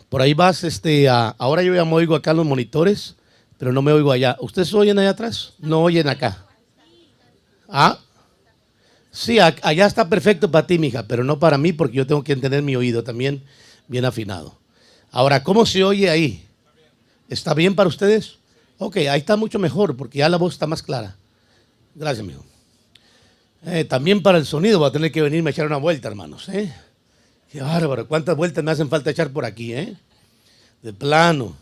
Por ahí vas, ahora yo ya me oigo acá en los monitores, pero no me oigo allá. ¿Ustedes oyen allá atrás? No oyen acá. ¿Ah? Sí, allá está perfecto para ti, mija, pero no para mí porque yo tengo que tener mi oído también bien afinado. Ahora, ¿cómo se oye ahí? ¿Está bien para ustedes? Ok, ahí está mucho mejor porque ya la voz está más clara. Gracias, mijo. También para el sonido voy a tener que venirme a echar una vuelta, hermanos. Qué bárbaro, cuántas vueltas me hacen falta echar por aquí, de plano.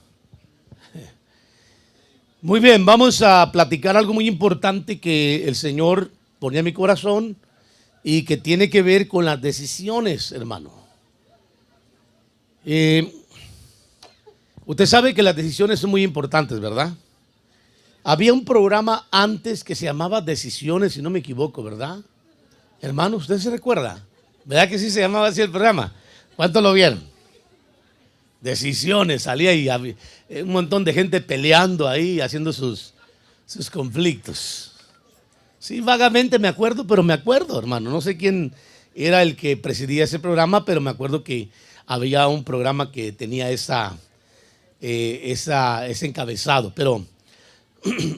Muy bien, vamos a platicar algo muy importante que el Señor ponía en mi corazón y que tiene que ver con las decisiones, hermano. Usted sabe que las decisiones son muy importantes, ¿verdad? Había un programa antes que se llamaba Decisiones, si no me equivoco, ¿verdad? Hermano, ¿usted se recuerda? ¿Verdad que sí se llamaba así el programa? ¿Cuántos lo vieron? Decisiones, salía y había un montón de gente peleando ahí, haciendo sus conflictos. Sí, vagamente me acuerdo, pero me acuerdo, hermano. No sé quién era el que presidía ese programa, pero me acuerdo que había un programa que tenía ese encabezado. Pero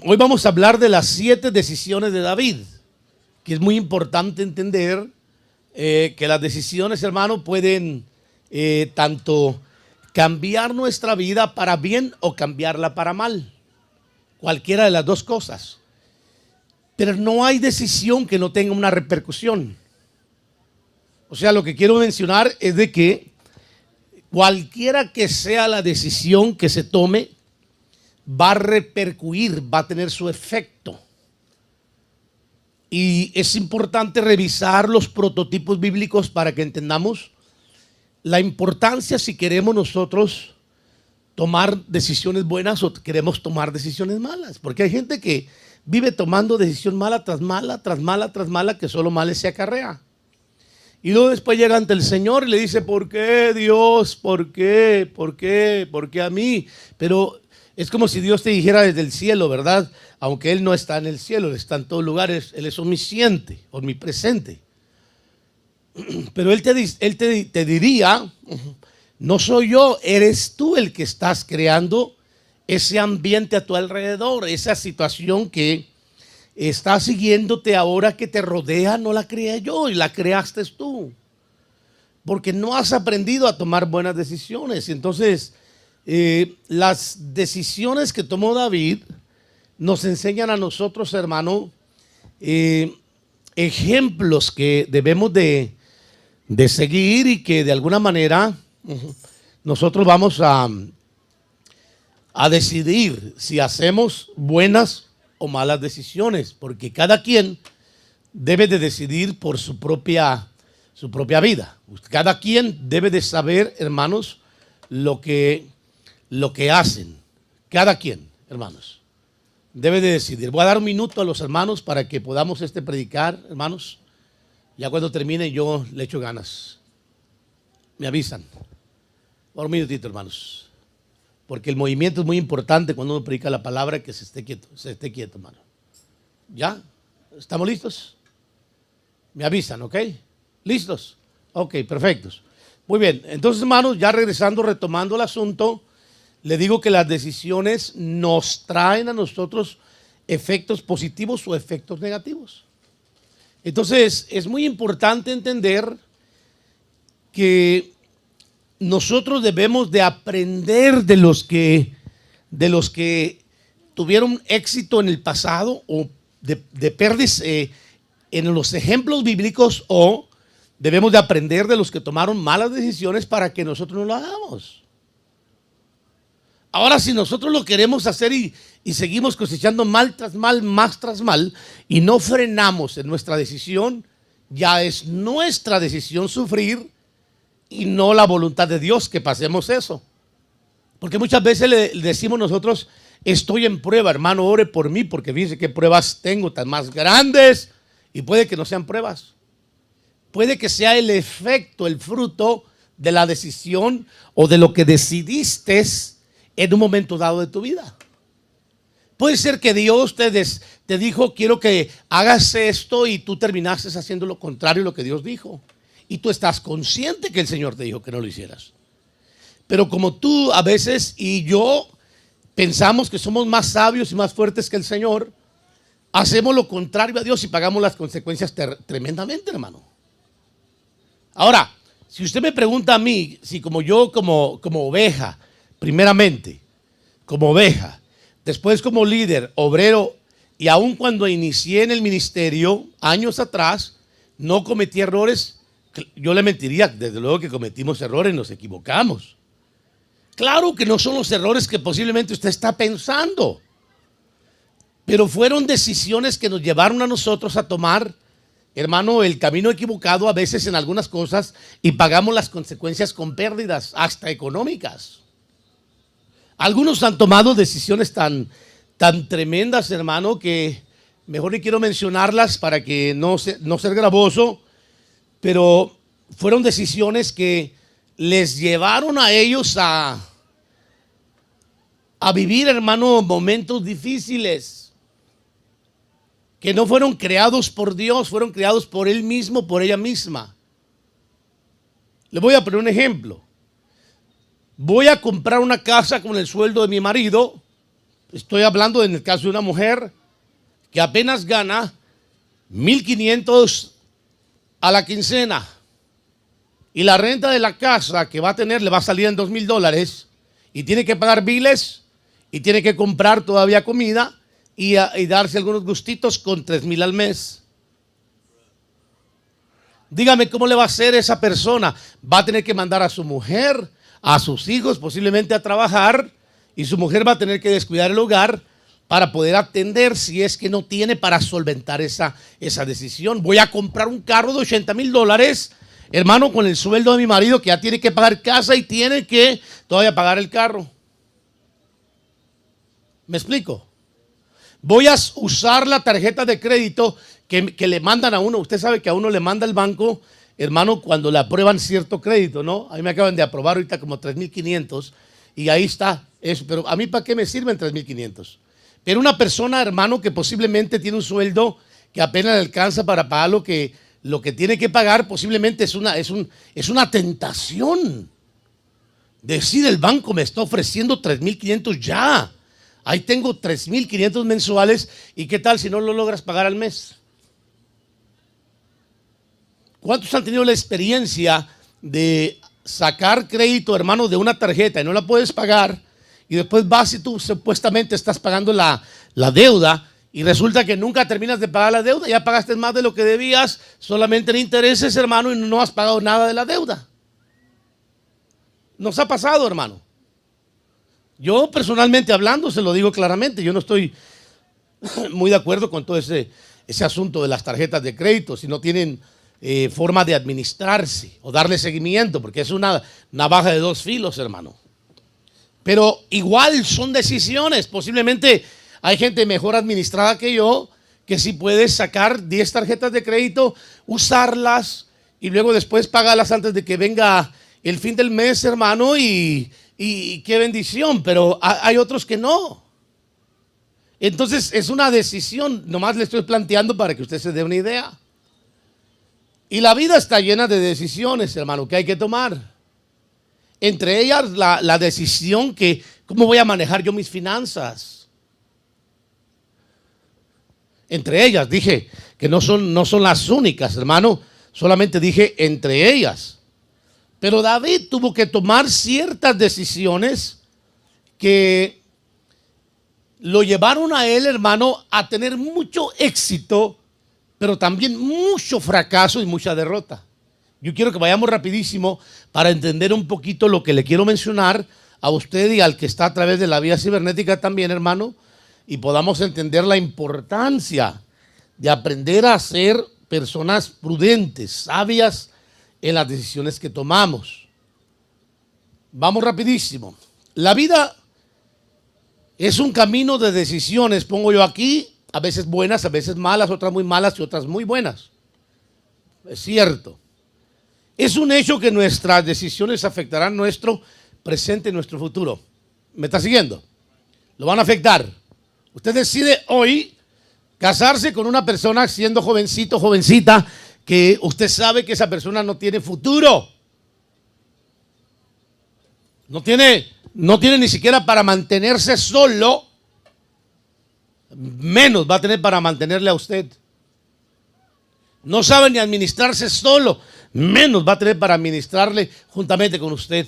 hoy vamos a hablar de las 7 decisiones de David, que es muy importante entender que las decisiones, hermano, pueden tanto cambiar nuestra vida para bien o cambiarla para mal. Cualquiera de las dos cosas. Pero no hay decisión que no tenga una repercusión. O sea, lo que quiero mencionar es de que cualquiera que sea la decisión que se tome, va a repercutir, va a tener su efecto. Y es importante revisar los prototipos bíblicos para que entendamos la importancia si queremos nosotros tomar decisiones buenas o queremos tomar decisiones malas. Porque hay gente que vive tomando decisión mala tras mala, tras mala, tras mala, que solo males se acarrea. Y luego después llega ante el Señor y le dice, ¿por qué Dios? ¿Por qué? ¿Por qué? ¿Por qué a mí? Pero es como si Dios te dijera desde el cielo, ¿verdad? Aunque Él no está en el cielo, Él está en todos lugares, Él es omnisciente, omnipresente. Pero Él te diría, no soy yo, eres tú el que estás creando ese ambiente a tu alrededor, esa situación que está siguiéndote ahora que te rodea, no la creé yo y la creaste tú. Porque no has aprendido a tomar buenas decisiones. Entonces, las decisiones que tomó David nos enseñan a nosotros, hermano, ejemplos que debemos de seguir y que de alguna manera nosotros vamos a decidir si hacemos buenas o malas decisiones, porque cada quien debe de decidir por su propia vida. Cada quien debe de saber, hermanos, lo que hacen. Cada quien, hermanos, debe de decidir. Voy a dar un minuto a los hermanos para que podamos predicar, hermanos. Ya cuando termine yo le echo ganas. Me avisan. Por un minutito, hermanos. Porque el movimiento es muy importante cuando uno predica la palabra, que se esté quieto, hermano. ¿Ya? ¿Estamos listos? Me avisan, ¿ok? ¿Listos? Ok, perfectos. Muy bien, entonces, hermanos, ya regresando, retomando el asunto, le digo que las decisiones nos traen a nosotros efectos positivos o efectos negativos. Entonces, es muy importante entender que nosotros debemos de aprender de los que tuvieron éxito en el pasado o de pérdidas en los ejemplos bíblicos, o debemos de aprender de los que tomaron malas decisiones para que nosotros no lo hagamos. Ahora, si nosotros lo queremos hacer y seguimos cosechando mal tras mal, más tras mal, y no frenamos en nuestra decisión, ya es nuestra decisión sufrir y no la voluntad de Dios que pasemos eso. Porque muchas veces le decimos nosotros, estoy en prueba, hermano, ore por mí, porque fíjese qué pruebas tengo tan más grandes, y puede que no sean pruebas. Puede que sea el efecto, el fruto de la decisión o de lo que decidiste en un momento dado de tu vida. Puede ser que Dios te dijo, quiero que hagas esto, y tú terminaste haciendo lo contrario de lo que Dios dijo. Y tú estás consciente que el Señor te dijo que no lo hicieras. Pero como tú a veces y yo pensamos que somos más sabios y más fuertes que el Señor, hacemos lo contrario a Dios y pagamos las consecuencias tremendamente, hermano. Ahora, si usted me pregunta a mí, si como yo, como oveja, primeramente, como oveja, después como líder, obrero, y aun cuando inicié en el ministerio, años atrás, no cometí errores, yo le mentiría, desde luego que cometimos errores, nos equivocamos. Claro que no son los errores que posiblemente usted está pensando, pero fueron decisiones que nos llevaron a nosotros a tomar, hermano, el camino equivocado a veces en algunas cosas y pagamos las consecuencias con pérdidas, hasta económicas. Algunos han tomado decisiones tan tremendas, hermano, que mejor ni quiero mencionarlas para que no ser gravoso, pero fueron decisiones que les llevaron a ellos a vivir, hermano, momentos difíciles, que no fueron creados por Dios, fueron creados por Él mismo, por ella misma. Le voy a poner un ejemplo. Voy a comprar una casa con el sueldo de mi marido. Estoy hablando en el caso de una mujer que apenas gana 1,500 a la quincena. Y la renta de la casa que va a tener le va a salir en $2,000. Y tiene que pagar biles y tiene que comprar todavía comida y darse algunos gustitos con 3,000 al mes. Dígame cómo le va a hacer esa persona. Va a tener que mandar a su mujer, a sus hijos posiblemente a trabajar, y su mujer va a tener que descuidar el hogar para poder atender si es que no tiene para solventar esa decisión. Voy a comprar un carro de $80,000, hermano, con el sueldo de mi marido, que ya tiene que pagar casa y tiene que todavía pagar el carro. ¿Me explico? Voy a usar la tarjeta de crédito que le mandan a uno. Usted sabe que a uno le manda el banco, hermano, cuando le aprueban cierto crédito, ¿no? A mí me acaban de aprobar ahorita como 3,500 y ahí está eso. Pero a mí, ¿para qué me sirven 3,500? Pero una persona, hermano, que posiblemente tiene un sueldo que apenas le alcanza para pagar lo que tiene que pagar, posiblemente es una tentación. Decir, el banco me está ofreciendo 3,500 ya. Ahí tengo 3,500 mensuales. ¿Y qué tal si no lo logras pagar al mes? ¿Cuántos han tenido la experiencia de sacar crédito, hermano, de una tarjeta y no la puedes pagar? Y después vas y tú supuestamente estás pagando la deuda y resulta que nunca terminas de pagar la deuda. Ya pagaste más de lo que debías solamente en intereses, hermano, y no has pagado nada de la deuda. Nos ha pasado, hermano. Yo personalmente hablando, se lo digo claramente, yo no estoy muy de acuerdo con todo ese asunto de las tarjetas de crédito, si no tienen forma de administrarse o darle seguimiento, porque es una navaja de dos filos, hermano. Pero igual son decisiones. Posiblemente hay gente mejor administrada que yo, que si puedes sacar 10 tarjetas de crédito, usarlas y luego después pagarlas antes de que venga el fin del mes, hermano, y qué bendición. Pero hay otros que no. Entonces es una decisión. Nomás le estoy planteando para que usted se dé una idea. Y la vida está llena de decisiones, hermano, que hay que tomar. Entre ellas la decisión que, ¿cómo voy a manejar yo mis finanzas? Entre ellas, dije que no son las únicas, hermano. Solamente dije entre ellas. Pero David tuvo que tomar ciertas decisiones que lo llevaron a él, hermano, a tener mucho éxito, pero también mucho fracaso y mucha derrota. Yo quiero que vayamos rapidísimo para entender un poquito lo que le quiero mencionar a usted y al que está a través de la vía cibernética también, hermano, y podamos entender la importancia de aprender a ser personas prudentes, sabias en las decisiones que tomamos. Vamos rapidísimo. La vida es un camino de decisiones, pongo yo aquí, a veces buenas, a veces malas, otras muy malas y otras muy buenas. Es cierto. Es un hecho que nuestras decisiones afectarán nuestro presente y nuestro futuro. ¿Me está siguiendo? Lo van a afectar. Usted decide hoy casarse con una persona siendo jovencito, jovencita, que usted sabe que esa persona no tiene futuro. No tiene ni siquiera para mantenerse solo, menos va a tener para mantenerle a usted. No sabe ni administrarse solo, menos va a tener para administrarle juntamente con usted.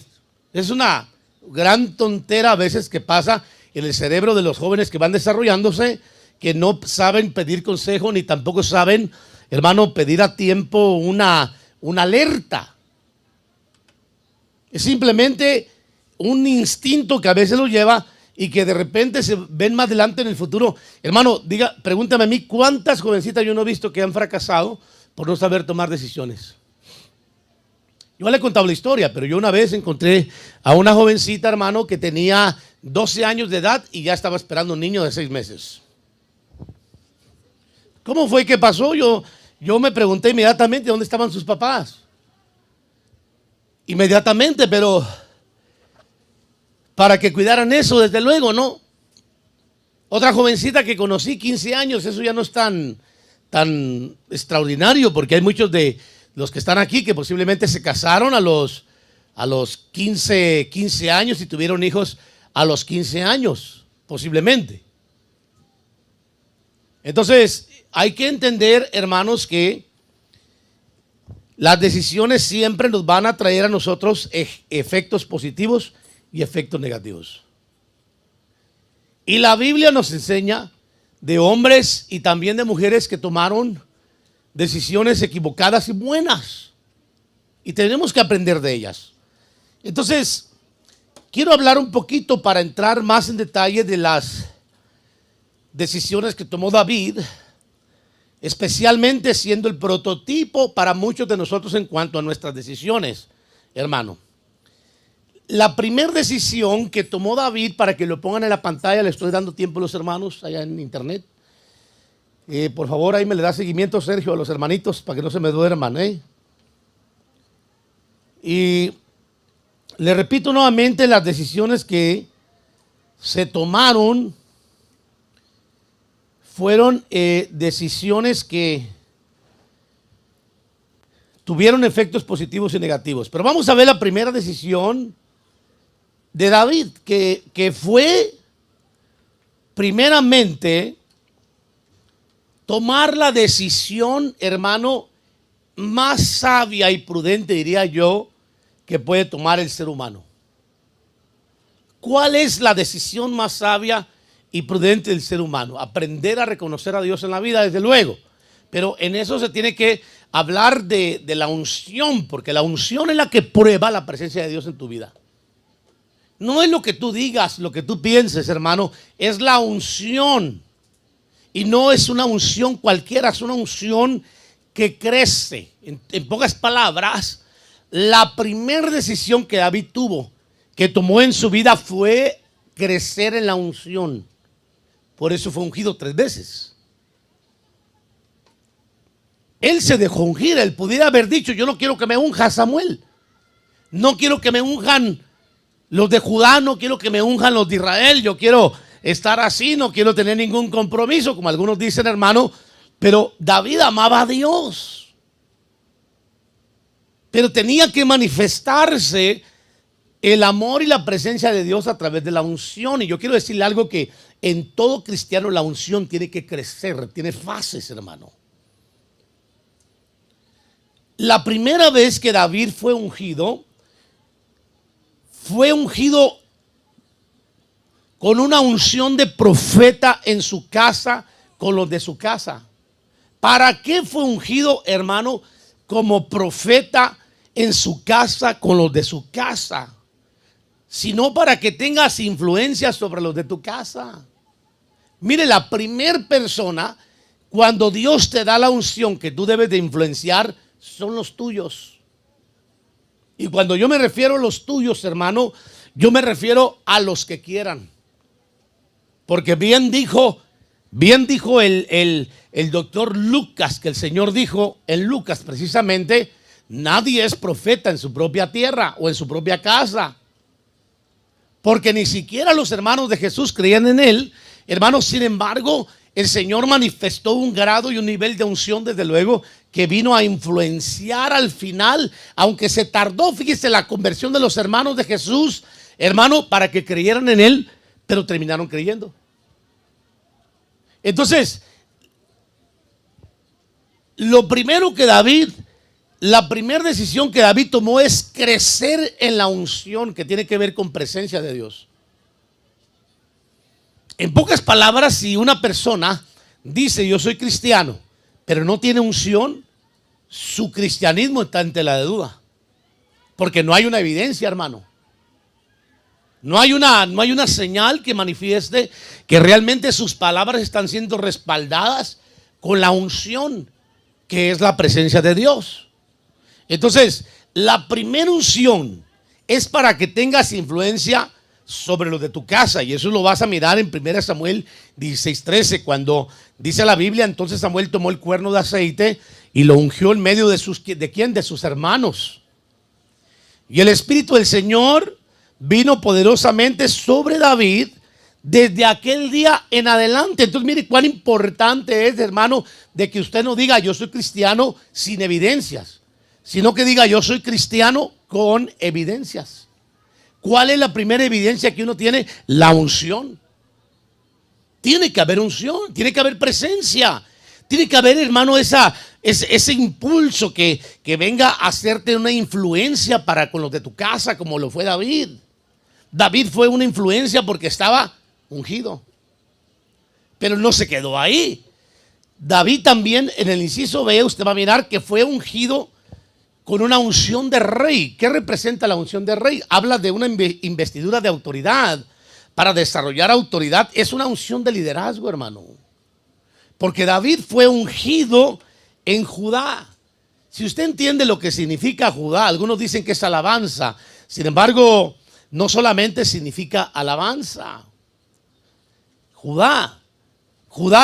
Es una gran tontera a veces que pasa en el cerebro de los jóvenes que van desarrollándose, que no saben pedir consejo ni tampoco saben, hermano, pedir a tiempo una alerta. Es simplemente un instinto que a veces lo lleva y que de repente se ven más adelante en el futuro. Hermano, pregúntame a mí, ¿cuántas jovencitas yo no he visto que han fracasado por no saber tomar decisiones? Yo le he contado la historia, pero yo una vez encontré a una jovencita, hermano, que tenía 12 años de edad y ya estaba esperando un niño de 6 meses. ¿Cómo fue que pasó? Yo me pregunté inmediatamente dónde estaban sus papás. Inmediatamente, pero para que cuidaran eso, desde luego, ¿no? Otra jovencita que conocí, 15 años, eso ya no es tan extraordinario, porque hay muchos de los que están aquí que posiblemente se casaron a los 15 años y tuvieron hijos a los 15 años, posiblemente. Entonces, hay que entender, hermanos, que las decisiones siempre nos van a traer a nosotros efectos positivos y efectos negativos. Y la Biblia nos enseña de hombres y también de mujeres que tomaron decisiones equivocadas y buenas. Y tenemos que aprender de ellas. Entonces, quiero hablar un poquito para entrar más en detalle de las decisiones que tomó David, especialmente siendo el prototipo para muchos de nosotros en cuanto a nuestras decisiones, hermano. La primera decisión que tomó David, para que lo pongan en la pantalla, le estoy dando tiempo a los hermanos allá en internet. Por favor, ahí me le da seguimiento, Sergio, a los hermanitos, para que no se me duerman, Y le repito nuevamente, las decisiones que se tomaron fueron decisiones que tuvieron efectos positivos y negativos. Pero vamos a ver la primera decisión de David, que fue primeramente tomar la decisión, hermano, más sabia y prudente, diría yo, que puede tomar el ser humano. ¿Cuál es la decisión más sabia y prudente del ser humano? Aprender a reconocer a Dios en la vida, desde luego. Pero en eso se tiene que hablar de la unción, porque la unción es la que prueba la presencia de Dios en tu vida. No es lo que tú digas, lo que tú pienses, hermano, es la unción. Y no es una unción cualquiera, es una unción que crece. En pocas palabras, la primera decisión que David tuvo, que tomó en su vida, fue crecer en la unción. Por eso fue ungido 3 veces. Él se dejó ungir. Él pudiera haber dicho: yo no quiero que me unja Samuel, no quiero que me unjan los de Judá, no quiero que me unjan los de Israel, yo quiero estar así, no quiero tener ningún compromiso, como algunos dicen, hermano. Pero David amaba a Dios, pero tenía que manifestarse el amor y la presencia de Dios a través de la unción. Y yo quiero decirle algo, que en todo cristiano la unción tiene que crecer, tiene fases, hermano. La primera vez que David fue ungido con una unción de profeta en su casa, con los de su casa. ¿Para qué fue ungido, hermano, como profeta en su casa, con los de su casa? Sino para que tengas influencia sobre los de tu casa. Mire, la primer persona, cuando Dios te da la unción que tú debes de influenciar, son los tuyos. Y cuando yo me refiero a los tuyos, hermano, yo me refiero a los que quieran. Porque bien dijo el doctor Lucas, que el Señor dijo en Lucas precisamente: nadie es profeta en su propia tierra o en su propia casa. Porque ni siquiera los hermanos de Jesús creían en él, hermanos. Sin embargo, el Señor manifestó un grado y un nivel de unción, desde luego, que vino a influenciar al final, aunque se tardó. Fíjese, la conversión de los hermanos de Jesús, hermano, para que creyeran en él, pero terminaron creyendo. Entonces, lo primero que la primera decisión que David tomó es crecer en la unción que tiene que ver con presencia de Dios. En pocas palabras, si una persona dice yo soy cristiano, pero no tiene unción, su cristianismo está en tela de duda. Porque no hay una evidencia, hermano. No hay una señal que manifieste que realmente sus palabras están siendo respaldadas con la unción que es la presencia de Dios. Entonces, la primera unción es para que tengas influencia sobre los de tu casa, y eso lo vas a mirar en 1 Samuel 16:13, cuando dice la Biblia: entonces Samuel tomó el cuerno de aceite y lo ungió en medio ¿de quién? De sus hermanos. Y el Espíritu del Señor vino poderosamente sobre David desde aquel día en adelante. Entonces mire cuán importante es, hermano, de que usted no diga yo soy cristiano sin evidencias, sino que diga yo soy cristiano con evidencias. ¿Cuál es la primera evidencia que uno tiene? La unción. Tiene que haber unción, tiene que haber presencia, tiene que haber, hermano, ese impulso que venga a hacerte una influencia para con los de tu casa, como lo fue David. David fue una influencia porque estaba ungido, pero no se quedó ahí. David también, en el inciso B, usted va a mirar que fue ungido con una unción de rey. ¿Qué representa la unción de rey? Habla de una investidura de autoridad. Para desarrollar autoridad es una unción de liderazgo, hermano. Porque David fue ungido en Judá. Si usted entiende lo que significa Judá, algunos dicen que es alabanza. Sin embargo, no solamente significa alabanza. Judá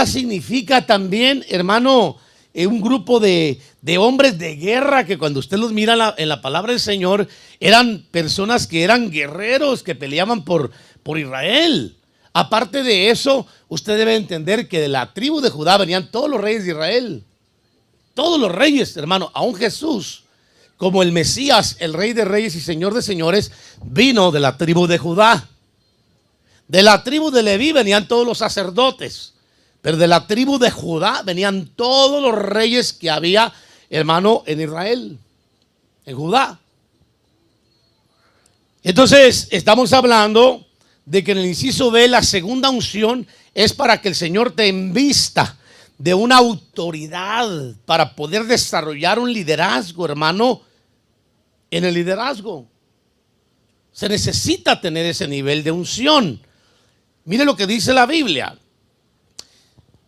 significa también, hermano, un grupo de hombres de guerra que cuando usted los mira en la palabra del Señor, eran personas que eran guerreros, que peleaban por Israel. Aparte de eso, usted debe entender que de la tribu de Judá venían todos los reyes de Israel. Todos los reyes, hermano. Aún Jesús, como el Mesías, el Rey de Reyes y Señor de Señores, vino de la tribu de Judá. De la tribu de Leví venían todos los sacerdotes. Pero de la tribu de Judá venían todos los reyes que había, hermano, en Israel, en Judá. Entonces, estamos hablando de que en el inciso B, la segunda unción es para que el Señor te invista de una autoridad para poder desarrollar un liderazgo, hermano. En el liderazgo se necesita tener ese nivel de unción. Mire lo que dice la Biblia.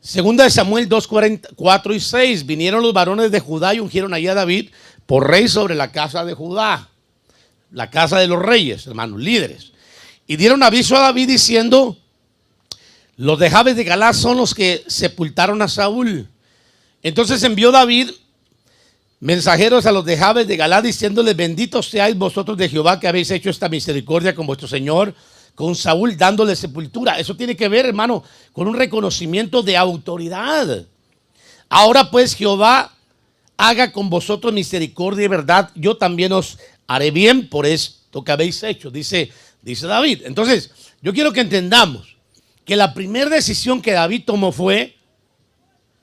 Segunda de Samuel 2:4 y 6. Vinieron los varones de Judá y ungieron allí a David por rey sobre la casa de Judá, la casa de los reyes, hermanos, líderes. Y dieron aviso a David diciendo: los de Jabes de Galad son los que sepultaron a Saúl. Entonces envió David mensajeros a los de Jabes de Galad diciéndoles: benditos seáis vosotros de Jehová, que habéis hecho esta misericordia con vuestro señor, con Saúl, dándole sepultura. Eso tiene que ver, hermano, con un reconocimiento de autoridad. Ahora pues, Jehová haga con vosotros misericordia y verdad, yo también os haré bien por esto que habéis hecho, dice David. Entonces, yo quiero que entendamos que la primera decisión que David tomó fue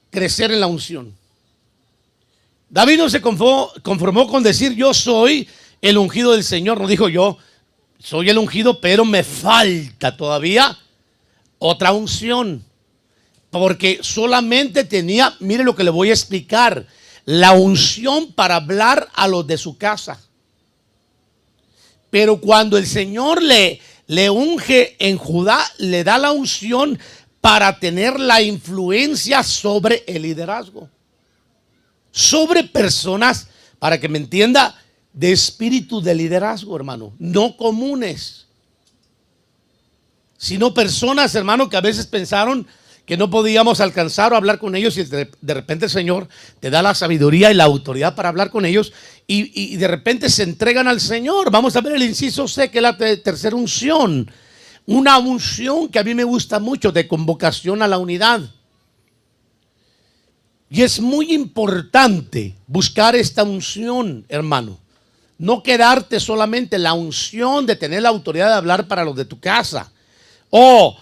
crecer en la unción. David no se conformó con decir yo soy el ungido del Señor. No dijo yo soy el ungido, pero me falta todavía otra unción. Porque solamente tenía, mire lo que le voy a explicar, la unción para hablar a los de su casa. Pero cuando el Señor le unge en Judá, le da la unción para tener la influencia sobre el liderazgo. Sobre personas, para que me entienda, de espíritu de liderazgo, hermano, no comunes, sino personas, hermano, que a veces pensaron que no podíamos alcanzar o hablar con ellos, y de repente el Señor te da la sabiduría y la autoridad para hablar con ellos, y de repente se entregan al Señor. Vamos a ver el inciso C, que es la tercera unción, una unción que a mí me gusta mucho, de convocación a la unidad. Y es muy importante buscar esta unción, hermano, no quedarte solamente en la unción de tener la autoridad de hablar para los de tu casa, o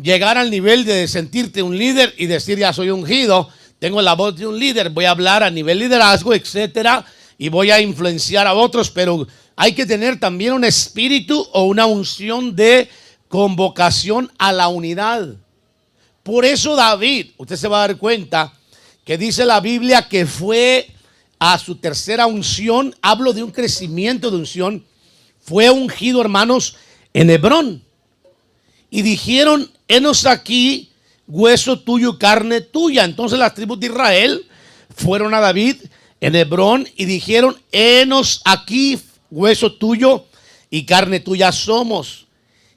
llegar al nivel de sentirte un líder y decir ya soy ungido, tengo la voz de un líder, voy a hablar a nivel liderazgo, etcétera, y voy a influenciar a otros, pero hay que tener también un espíritu o una unción de convocación a la unidad. Por eso David, usted se va a dar cuenta que dice la Biblia que fue a su tercera unción. Hablo de un crecimiento de unción. Fue ungido, hermanos, en Hebrón. Y dijeron, henos aquí, hueso tuyo, carne tuya. Entonces las tribus de Israel fueron a David en Hebrón y dijeron, henos aquí, hueso tuyo y carne tuya somos.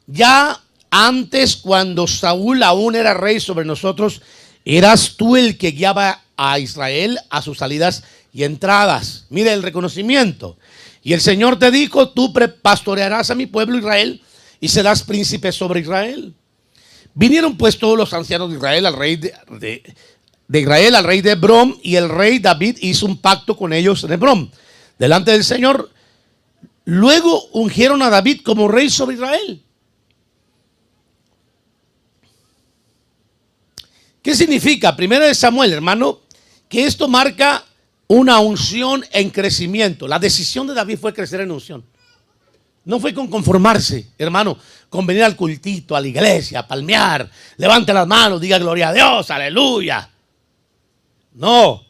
Ya antes, cuando Saúl aún era rey sobre nosotros, eras tú el que guiaba a Israel a sus salidas y entradas. Mire el reconocimiento. Y el Señor te dijo, tú pastorearás a mi pueblo Israel y serás príncipe sobre Israel. Vinieron pues todos los ancianos de Israel al rey de Israel, al rey de Hebrón, y el rey David hizo un pacto con ellos en Hebrón, delante del Señor. Luego ungieron a David como rey sobre Israel. ¿Qué significa? Primero de Samuel, hermano, que esto marca una unción en crecimiento. La decisión de David fue crecer en unción. No fue con conformarse, hermano, con venir al cultito, a la iglesia, a palmear, levante las manos, diga gloria a Dios, aleluya. No,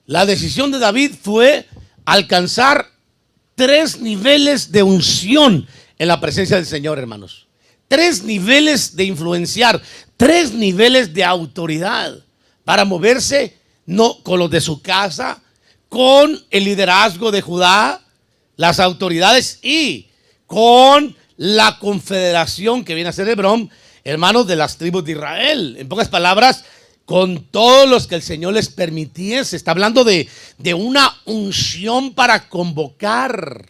la decisión de David fue alcanzar 3 niveles de unción en la presencia del Señor, hermanos. 3 niveles de influenciar, 3 niveles de autoridad para moverse, no con los de su casa, con el liderazgo de Judá, las autoridades y con la confederación que viene a ser Hebrón, hermanos, de las tribus de Israel. En pocas palabras, con todos los que el Señor les permitiese. Está hablando de una unción para convocar.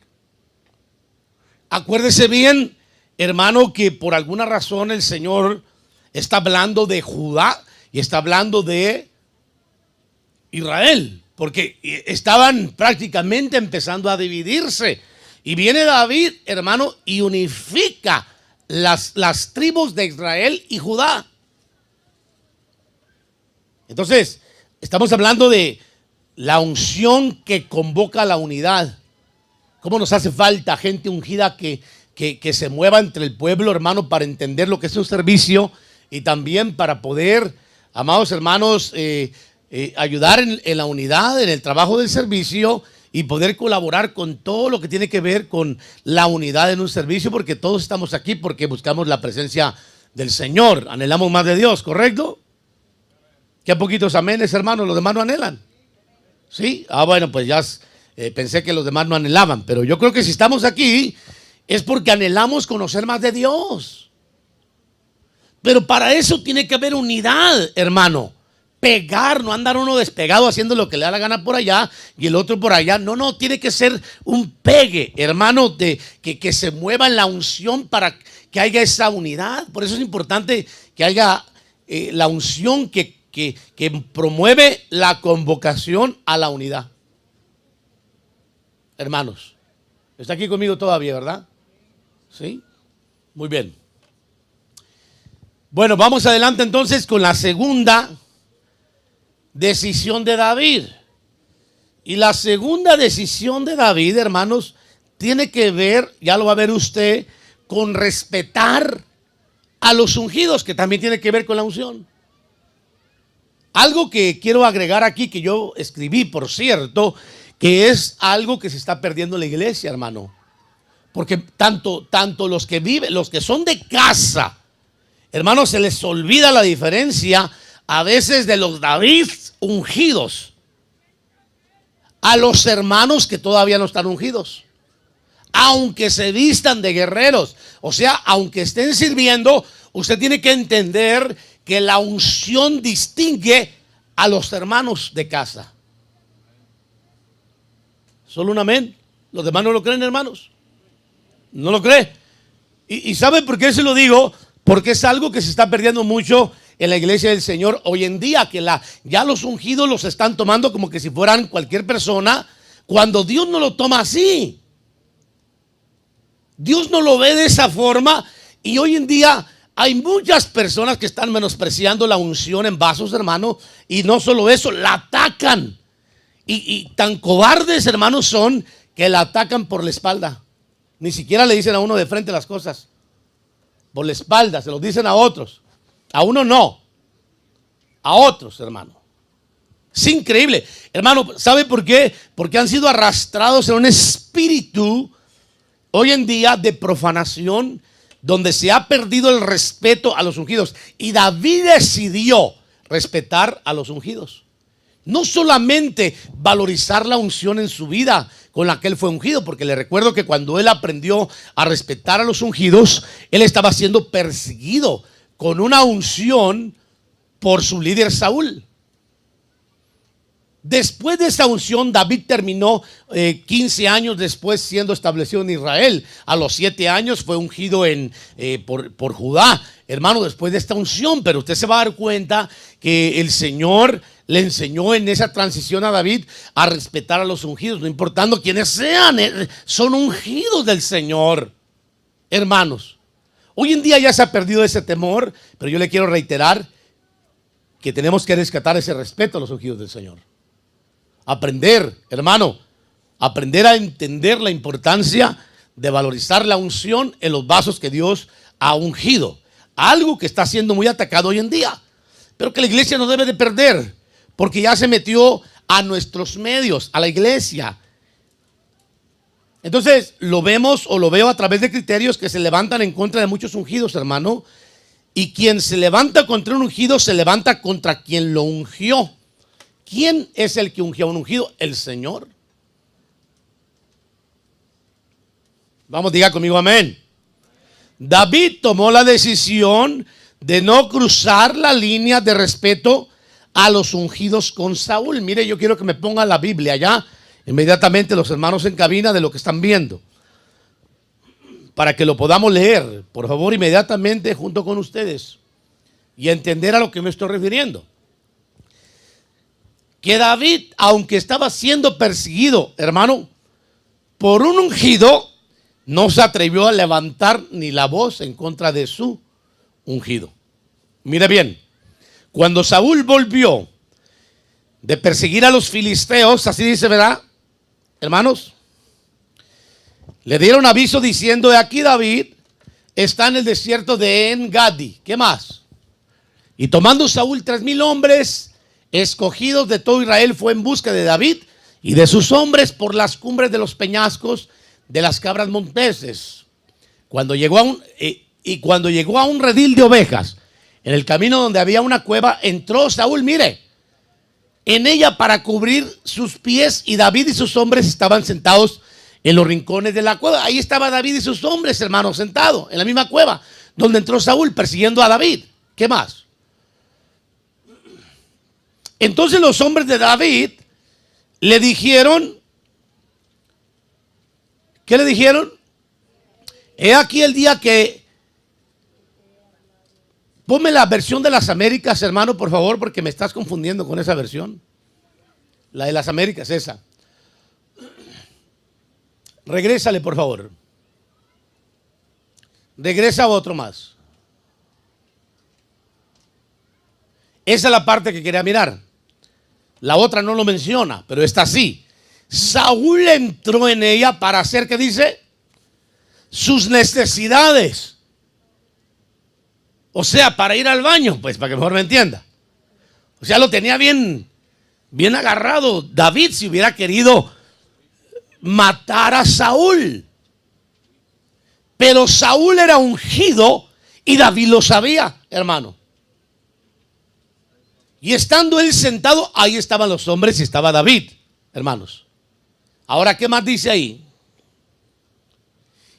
Acuérdese bien, hermano, que por alguna razón el Señor está hablando de Judá y está hablando de Israel, porque estaban prácticamente empezando a dividirse. Y viene David, hermano, y unifica las tribus de Israel y Judá. Entonces, estamos hablando de la unción que convoca a la unidad. ¿Cómo nos hace falta gente ungida que se mueva entre el pueblo, hermano, para entender lo que es un servicio y también para poder, amados hermanos, ayudar en la unidad, en el trabajo del servicio y poder colaborar con todo lo que tiene que ver con la unidad en un servicio, porque todos estamos aquí porque buscamos la presencia del Señor, anhelamos más de Dios, ¿correcto? ¿Qué poquitos amenes, hermanos? ¿Los demás no anhelan? ¿Sí? Bueno, pues ya pensé que los demás no anhelaban, pero yo creo que si estamos aquí es porque anhelamos conocer más de Dios. Pero para eso tiene que haber unidad, hermano. Pegar, no andar uno despegado haciendo lo que le da la gana por allá y el otro por allá. No, tiene que ser un pegue, hermano, que se mueva en la unción para que haya esa unidad. Por eso es importante que haya la unción que promueve la convocación a la unidad. Hermanos, está aquí conmigo todavía, ¿verdad? ¿Sí? Muy bien. Bueno, vamos adelante entonces con la segunda decisión de David. Y la segunda decisión de David, hermanos, tiene que ver, ya lo va a ver usted, con respetar a los ungidos, que también tiene que ver con la unción. Algo que quiero agregar aquí, que yo escribí, por cierto, que es algo que se está perdiendo en la iglesia, hermano. Porque tanto los que viven, los que son de casa, hermanos, se les olvida la diferencia a veces de los David ungidos a los hermanos que todavía no están ungidos, aunque se vistan de guerreros. O sea, aunque estén sirviendo, usted tiene que entender que la unción distingue a los hermanos de casa. Solo un amén. Los demás no lo creen, hermanos. No lo cree. ¿Y saben por qué se lo digo? Porque es algo que se está perdiendo mucho en la iglesia del Señor hoy en día, que ya los ungidos los están tomando como que si fueran cualquier persona, cuando Dios no lo toma así. Dios no lo ve de esa forma. Y hoy en día hay muchas personas que están menospreciando la unción en vasos, hermano. Y no solo eso, la atacan. Y tan cobardes, hermanos, son que la atacan por la espalda. Ni siquiera le dicen a uno de frente las cosas. Por la espalda, se lo dicen a otros. A uno no. A otros, hermano. Es increíble. Hermano, ¿sabe por qué? Porque han sido arrastrados en un espíritu hoy en día de profanación, donde se ha perdido el respeto a los ungidos. Y David decidió respetar a los ungidos. No solamente valorizar la unción en su vida con la que él fue ungido, porque le recuerdo que cuando él aprendió a respetar a los ungidos, él estaba siendo perseguido con una unción por su líder Saúl. Después de esa unción, David terminó 15 años después siendo establecido en Israel. A los 7 años fue ungido por Judá, hermano, después de esta unción. Pero usted se va a dar cuenta que el Señor le enseñó en esa transición a David a respetar a los ungidos, no importando quiénes sean, son ungidos del Señor, hermanos. Hoy en día ya se ha perdido ese temor, pero yo le quiero reiterar que tenemos que rescatar ese respeto a los ungidos del Señor. Aprender, hermano, aprender a entender la importancia de valorizar la unción en los vasos que Dios ha ungido. Algo que está siendo muy atacado hoy en día, pero que la iglesia no debe de perder, porque ya se metió a nuestros medios, a la iglesia. Entonces lo vemos o lo veo a través de criterios que se levantan en contra de muchos ungidos, hermano. Y quien se levanta contra un ungido se levanta contra quien lo ungió. ¿Quién es el que ungió a un ungido? El Señor. Vamos, diga conmigo amén. David tomó la decisión de no cruzar la línea de respeto a los ungidos con Saúl. Mire, yo quiero que me ponga la Biblia ya, inmediatamente los hermanos en cabina, de lo que están viendo, para que lo podamos leer, por favor, inmediatamente junto con ustedes y entender a lo que me estoy refiriendo. Que David, aunque estaba siendo perseguido, hermano, por un ungido, no se atrevió a levantar ni la voz en contra de su ungido. Mire bien, cuando Saúl volvió de perseguir a los filisteos, así dice, ¿verdad, hermanos? Le dieron aviso diciendo: de aquí David está en el desierto de En-Gadi. ¿Qué más? Y tomando Saúl 3,000 hombres escogidos de todo Israel, fue en busca de David y de sus hombres por las cumbres de los peñascos de las cabras monteses. Cuando llegó a un redil de ovejas, en el camino donde había una cueva, entró Saúl, mire, en ella para cubrir sus pies, y David y sus hombres estaban sentados en los rincones de la cueva. Ahí estaba David y sus hombres, hermanos, sentados en la misma cueva donde entró Saúl persiguiendo a David. ¿Qué más? Entonces los hombres de David le dijeron, ¿qué le dijeron? He aquí el día que... Ponme la versión de las Américas, hermano, por favor, porque me estás confundiendo con esa versión. La de las Américas, esa. Regrésale, por favor. Regresa a otro más. Esa es la parte que quería mirar. La otra no lo menciona, pero esta sí. Saúl entró en ella para hacer, ¿qué dice? Sus necesidades. O sea, para ir al baño, pues, para que mejor me entienda. O sea, lo tenía bien agarrado David si hubiera querido matar a Saúl. Pero Saúl era ungido y David lo sabía, hermano. Y estando él sentado, ahí estaban los hombres y estaba David, hermanos. Ahora, ¿qué más dice ahí?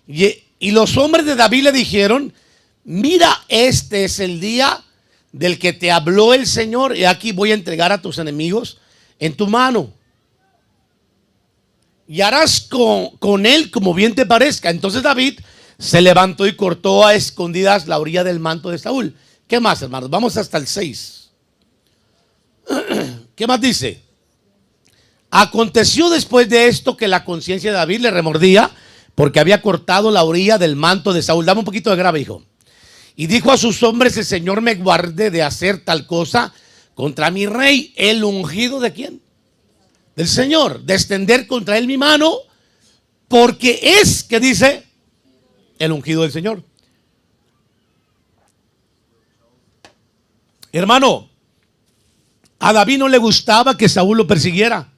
Y los hombres de David le dijeron: mira, este es el día del que te habló el Señor, y aquí voy a entregar a tus enemigos en tu mano. Y harás con él como bien te parezca. Entonces David se levantó y cortó a escondidas la orilla del manto de Saúl. ¿Qué más, hermanos? Vamos hasta el 6. ¿Qué más dice? Aconteció después de esto que la conciencia de David le remordía porque había cortado la orilla del manto de Saúl. Dame un poquito de grave, hijo. Y dijo a sus hombres: el Señor me guarde de hacer tal cosa contra mi rey, el ungido ¿de quién? Del Señor, de extender contra él mi mano, porque es, que dice, el ungido del Señor. Hermano, a David no le gustaba que Saúl lo persiguiera.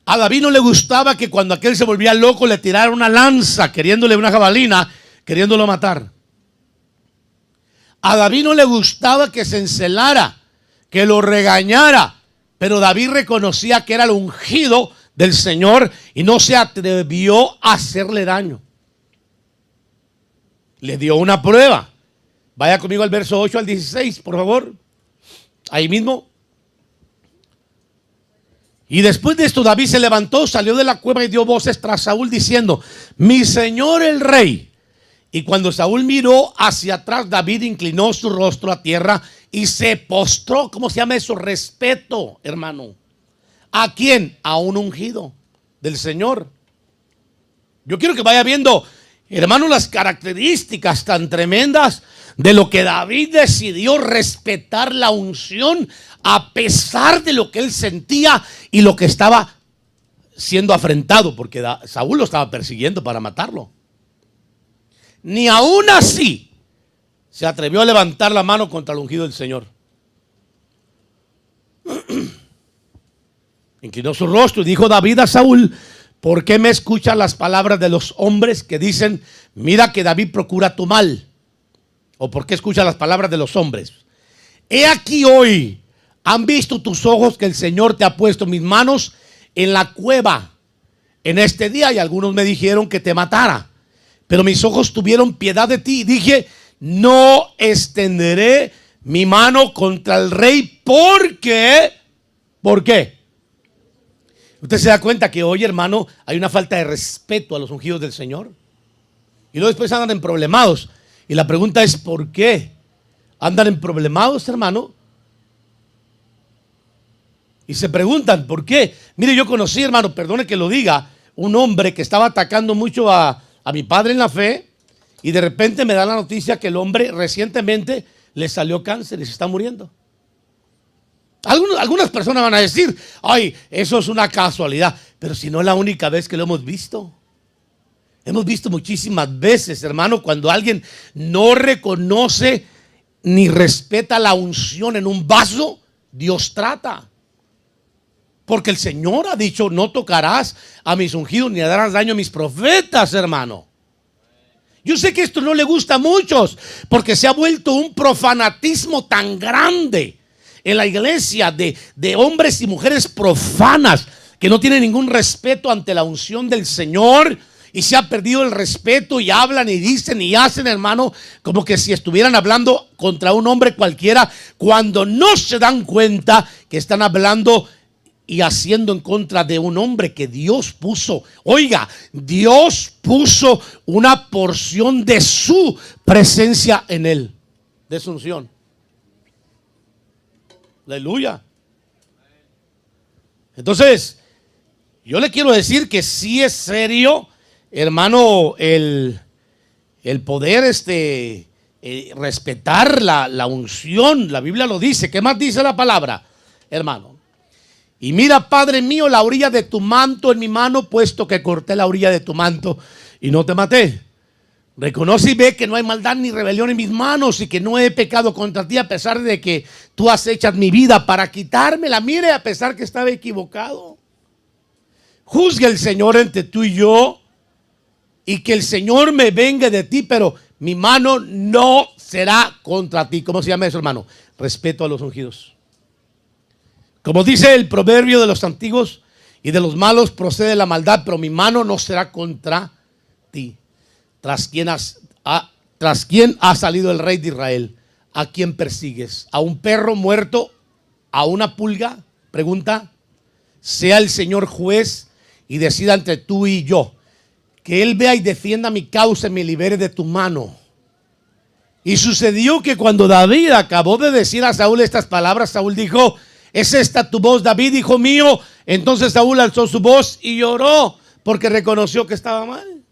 A David no le gustaba que cuando aquel se volvía loco le tirara una lanza, queriéndole una jabalina, queriéndolo matar. A David no le gustaba que se encelara, que lo regañara, pero David reconocía que era el ungido del Señor y no se atrevió a hacerle daño. Le dio una prueba. Vaya conmigo al verso 8 al 16, por favor. Ahí mismo. Y después de esto David se levantó, salió de la cueva y dio voces tras Saúl diciendo: mi señor el rey. Y cuando Saúl miró hacia atrás, David inclinó su rostro a tierra y se postró. ¿Cómo se llama eso? Respeto, hermano. ¿A quién? A un ungido del Señor. Yo quiero que vaya viendo, hermano, las características tan tremendas de lo que David decidió respetar la unción a pesar de lo que él sentía y lo que estaba siendo afrentado, porque Saúl lo estaba persiguiendo para matarlo. Ni aún así se atrevió a levantar la mano contra el ungido del Señor. Inclinó su rostro y dijo David a Saúl: ¿por qué me escuchan las palabras de los hombres que dicen, mira que David procura tu mal? ¿O por qué escuchas las palabras de los hombres? He aquí hoy, han visto tus ojos que el Señor te ha puesto mis manos en la cueva en este día, y algunos me dijeron que te matara, pero mis ojos tuvieron piedad de ti y dije: no extenderé mi mano contra el rey, porque, ¿por qué? Usted se da cuenta que hoy, hermano, hay una falta de respeto a los ungidos del Señor, y luego después andan emproblemados. Y la pregunta es: ¿por qué andan emproblemados, hermano? Y se preguntan, ¿por qué? Mire, yo conocí, hermano, perdone que lo diga, un hombre que estaba atacando mucho a mi padre en la fe, y de repente me da la noticia que el hombre recientemente le salió cáncer y se está muriendo. Algunas personas van a decir: ay, eso es una casualidad, pero si no es la única vez que lo hemos visto. Hemos visto muchísimas veces, hermano, cuando alguien no reconoce ni respeta la unción en un vaso, Dios trata. Porque el Señor ha dicho: no tocarás a mis ungidos ni darás daño a mis profetas, hermano. Yo sé que esto no le gusta a muchos, porque se ha vuelto un profanatismo tan grande en la iglesia de hombres y mujeres profanas que no tienen ningún respeto ante la unción del Señor. Y se ha perdido el respeto y hablan y dicen y hacen, hermano, como que si estuvieran hablando contra un hombre cualquiera, cuando no se dan cuenta que están hablando y haciendo en contra de un hombre que Dios puso. Oiga, Dios puso una porción de su presencia en él, de su unción. Aleluya. Entonces, yo le quiero decir que sí es serio, hermano, el poder respetar la unción. La Biblia lo dice. ¿Qué más dice la palabra, hermano? Y mira, Padre mío, la orilla de tu manto en mi mano, puesto que corté la orilla de tu manto y no te maté. Reconoce y ve que no hay maldad ni rebelión en mis manos, y que no he pecado contra ti, a pesar de que tú acechas mi vida para quitármela. Mire, a pesar que estaba equivocado. Juzgue el Señor entre tú y yo, y que el Señor me venga de ti, pero mi mano no será contra ti. ¿Cómo se llama eso, hermano? Respeto a los ungidos. Como dice el proverbio de los antiguos: y de los malos procede la maldad, pero mi mano no será contra ti. ¿Tras quién ha salido el rey de Israel? ¿A quién persigues? ¿A un perro muerto? ¿A una pulga? Pregunta. Sea el Señor juez y decida entre tú y yo. Que Él vea y defienda mi causa y me libere de tu mano. Y sucedió que cuando David acabó de decir a Saúl estas palabras, Saúl dijo: ¿es esta tu voz, David, hijo mío? Entonces Saúl alzó su voz y lloró porque reconoció que estaba mal.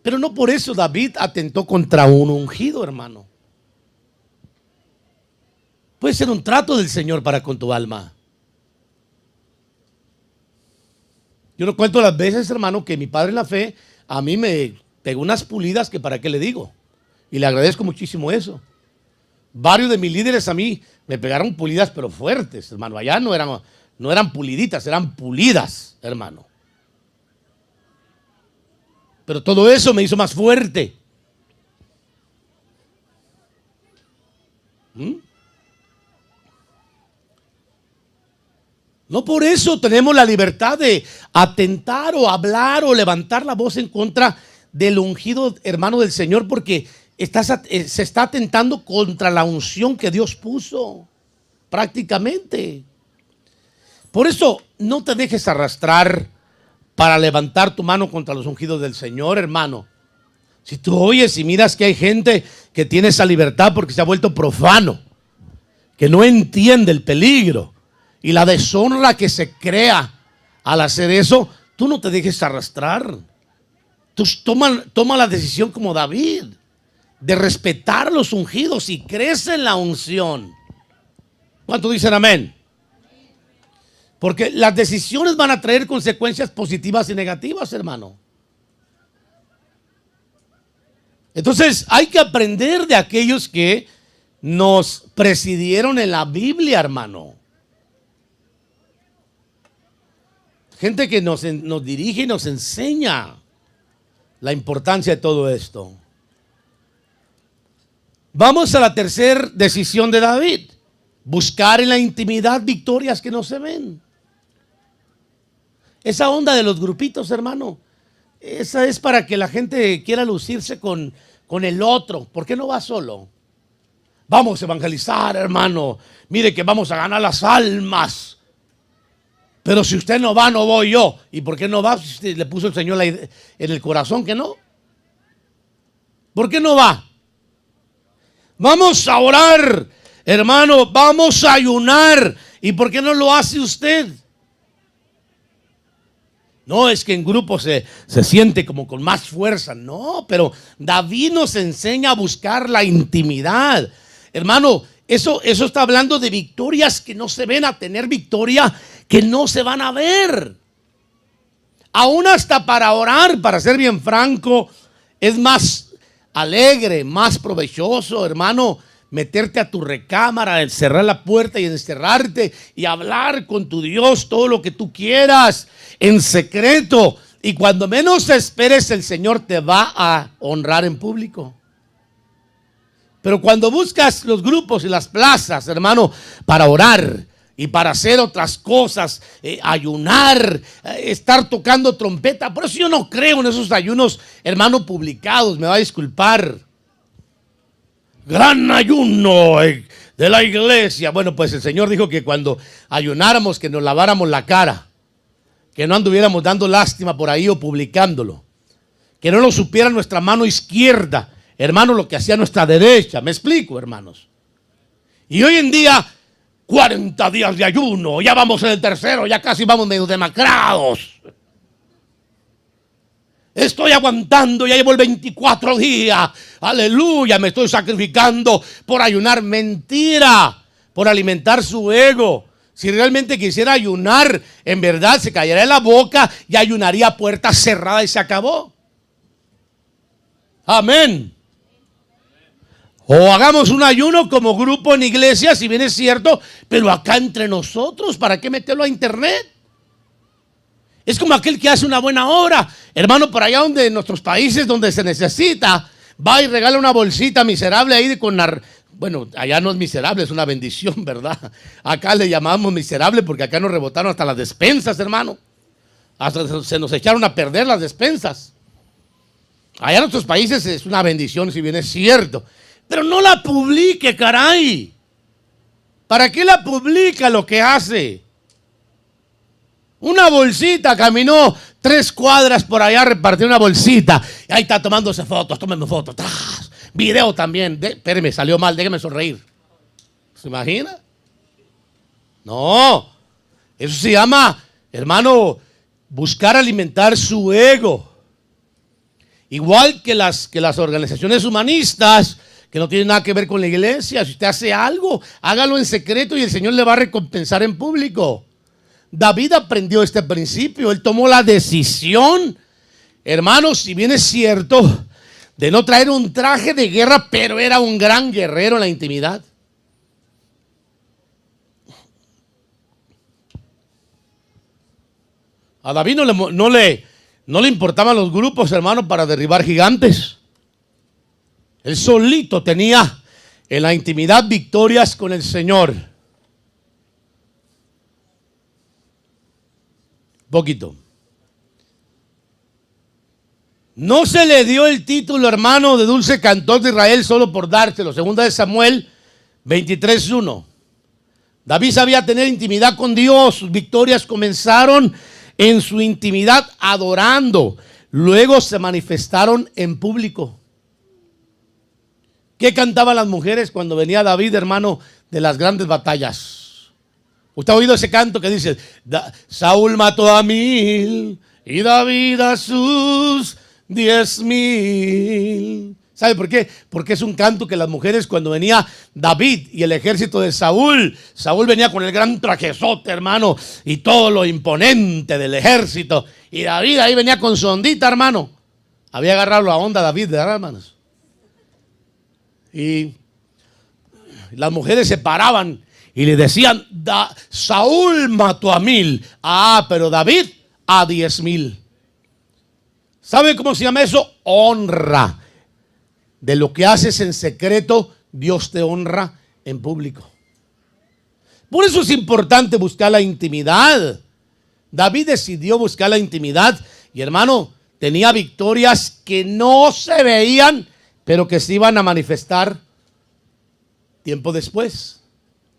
Pero no por eso David atentó contra un ungido, hermano. Puede ser un trato del Señor para con tu alma. Yo no cuento las veces, hermano, que mi padre en la fe a mí me pegó unas pulidas que para qué le digo. Y le agradezco muchísimo eso. Varios de mis líderes a mí me pegaron pulidas, pero fuertes, hermano. Allá no eran puliditas, eran pulidas, hermano. Pero todo eso me hizo más fuerte. No por eso tenemos la libertad de atentar o hablar o levantar la voz en contra del ungido hermano del Señor, porque se está atentando contra la unción que Dios puso, prácticamente. Por eso no te dejes arrastrar para levantar tu mano contra los ungidos del Señor, hermano. Si tú oyes y miras que hay gente que tiene esa libertad porque se ha vuelto profano, que no entiende el peligro y la deshonra que se crea al hacer eso, tú no te dejes arrastrar. Tú toma la decisión como David, de respetar los ungidos y crece en la unción. ¿Cuántos dicen amén? Porque las decisiones van a traer consecuencias positivas y negativas, hermano. Entonces hay que aprender de aquellos que nos presidieron en la Biblia, hermano. Gente que nos dirige y nos enseña la importancia de todo esto. Vamos a la tercera decisión de David. Buscar en la intimidad victorias que no se ven. Esa onda de los grupitos, hermano, esa es para que la gente quiera lucirse con el otro. ¿Por qué no va solo? Vamos a evangelizar, hermano. Mire que vamos a ganar las almas. Pero si usted no va, no voy yo. ¿Y por qué no va? Si le puso el Señor en el corazón que no. ¿Por qué no va? Vamos a orar, hermano. Vamos a ayunar. ¿Y por qué no lo hace usted? No, es que en grupo se siente como con más fuerza. No, pero David nos enseña a buscar la intimidad. Hermano, eso está hablando de victorias que no se ven, a tener victoria que no se van a ver. Aún hasta para orar, para ser bien franco, es más alegre, más provechoso, hermano, meterte a tu recámara, encerrar la puerta y encerrarte y hablar con tu Dios todo lo que tú quieras en secreto. Y cuando menos esperes, el Señor te va a honrar en público. Pero cuando buscas los grupos y las plazas, hermano, para orar y para hacer otras cosas, ayunar, estar tocando trompeta. Por eso yo no creo en esos ayunos, hermano, publicados. Me va a disculpar. Gran ayuno de la iglesia. Bueno, pues el Señor dijo que cuando ayunáramos, que nos laváramos la cara, que no anduviéramos dando lástima por ahí o publicándolo, que no lo supiera nuestra mano izquierda, hermano, lo que hacía nuestra derecha. ¿Me explico, hermanos? Y hoy en día 40 días de ayuno, ya vamos en el tercero, ya casi vamos medio demacrados. Estoy aguantando, ya llevo el 24 días, aleluya, me estoy sacrificando por ayunar. Mentira, por alimentar su ego. Si realmente quisiera ayunar, en verdad se callaría en la boca y ayunaría a puerta cerrada y se acabó. Amén. O hagamos un ayuno como grupo en iglesia, si bien es cierto, pero acá entre nosotros, ¿para qué meterlo a internet? Es como aquel que hace una buena obra, hermano, por allá donde en nuestros países donde se necesita, va y regala una bolsita miserable ahí bueno, allá no es miserable, es una bendición, ¿verdad? Acá le llamamos miserable porque acá nos rebotaron hasta las despensas, hermano. Hasta se nos echaron a perder las despensas. Allá en nuestros países es una bendición, si bien es cierto. Pero no la publique, caray. ¿Para qué la publica lo que hace? Una bolsita, caminó 3 cuadras por allá, repartió una bolsita. Y ahí está tomándose fotos, tómeme fotos. Video también. Espéreme, salió mal, déjeme sonreír. ¿Se imagina? No, eso se llama, hermano, buscar alimentar su ego. Igual que las organizaciones humanistas, que no tienen nada que ver con la iglesia. Si usted hace algo, hágalo en secreto y el Señor le va a recompensar en público. David aprendió este principio. Él tomó la decisión, hermanos, si bien es cierto, de no traer un traje de guerra, pero era un gran guerrero en la intimidad. A David no le importaban los grupos, hermanos, para derribar gigantes. Él solito tenía en la intimidad victorias con el Señor. Poquito. No se le dio el título, hermano, de dulce cantor de Israel solo por dárselo. Segunda de Samuel 23:1. David sabía tener intimidad con Dios. Sus victorias comenzaron en su intimidad adorando. Luego se manifestaron en público. ¿Qué cantaban las mujeres cuando venía David, hermano, de las grandes batallas? ¿Usted ha oído ese canto que dice: Saúl mató a 1000 y David a sus 10,000? ¿Sabe por qué? Porque es un canto que las mujeres, cuando venía David y el ejército de Saúl venía con el gran trajezote, hermano, y todo lo imponente del ejército, y David ahí venía con su ondita, hermano. Había agarrado la onda David, ¿verdad, hermanos? Y las mujeres se paraban y le decían: Saúl mató a 1000, pero David a 10,000. ¿Sabe cómo se llama eso? Honra. De lo que haces en secreto, Dios te honra en público. Por eso es importante buscar la intimidad. David decidió buscar la intimidad y, hermano, tenía victorias que no se veían, pero que se iban a manifestar tiempo después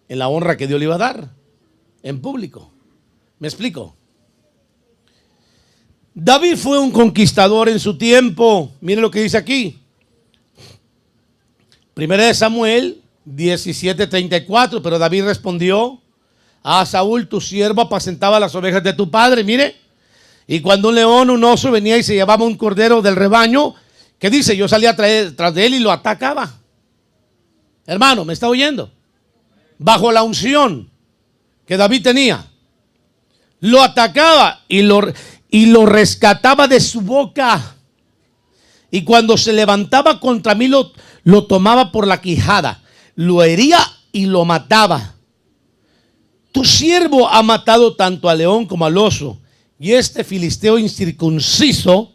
en la honra que Dios le iba a dar en público. ¿Me explico? David fue un conquistador en su tiempo. Miren lo que dice aquí. Primera de Samuel 17:34. Pero David respondió a Saúl: tu siervo apacentaba las ovejas de tu padre. Mire, y cuando un león, un oso venía y se llevaba un cordero del rebaño, ¿qué dice? Yo salía tras de él y lo atacaba. Hermano, ¿me está oyendo? Bajo la unción que David tenía, lo atacaba y lo rescataba de su boca. Y cuando se levantaba contra mí, lo tomaba por la quijada, lo hería y lo mataba. Tu siervo ha matado tanto al león como al oso, y este filisteo incircunciso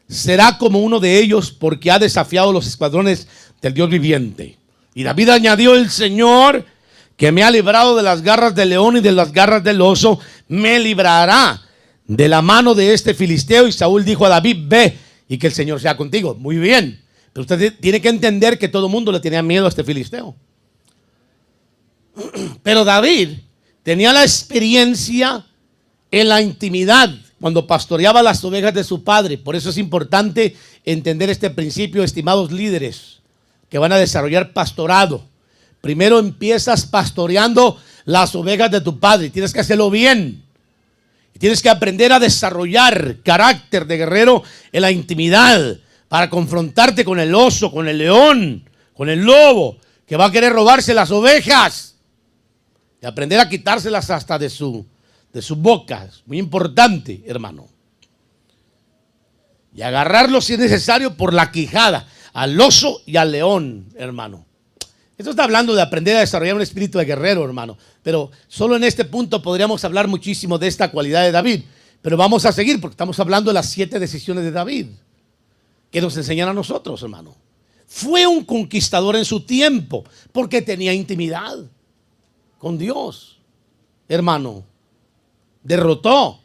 será como uno de ellos, porque ha desafiado los escuadrones del Dios viviente. Y David añadió: el Señor, que me ha librado de las garras del león y de las garras del oso, me librará de la mano de este filisteo. Y Saúl dijo a David: ve, y que el Señor sea contigo. Muy bien, pero usted tiene que entender que todo el mundo le tenía miedo a este filisteo. Pero David tenía la experiencia en la intimidad cuando pastoreaba las ovejas de su padre. Por eso es importante entender este principio, estimados líderes que van a desarrollar pastorado. Primero empiezas pastoreando las ovejas de tu padre. Tienes que hacerlo bien. Tienes que aprender a desarrollar carácter de guerrero en la intimidad para confrontarte con el oso, con el león, con el lobo que va a querer robarse las ovejas, y aprender a quitárselas hasta de su boca. Es muy importante, hermano. Y agarrarlo, si es necesario, por la quijada al oso y al león, hermano. Esto está hablando de aprender a desarrollar un espíritu de guerrero, hermano. Pero solo en este punto podríamos hablar muchísimo de esta cualidad de David. Pero vamos a seguir porque estamos hablando de las 7 decisiones de David que nos enseñan a nosotros, hermano. Fue un conquistador en su tiempo porque tenía intimidad con Dios, hermano. Derrotó.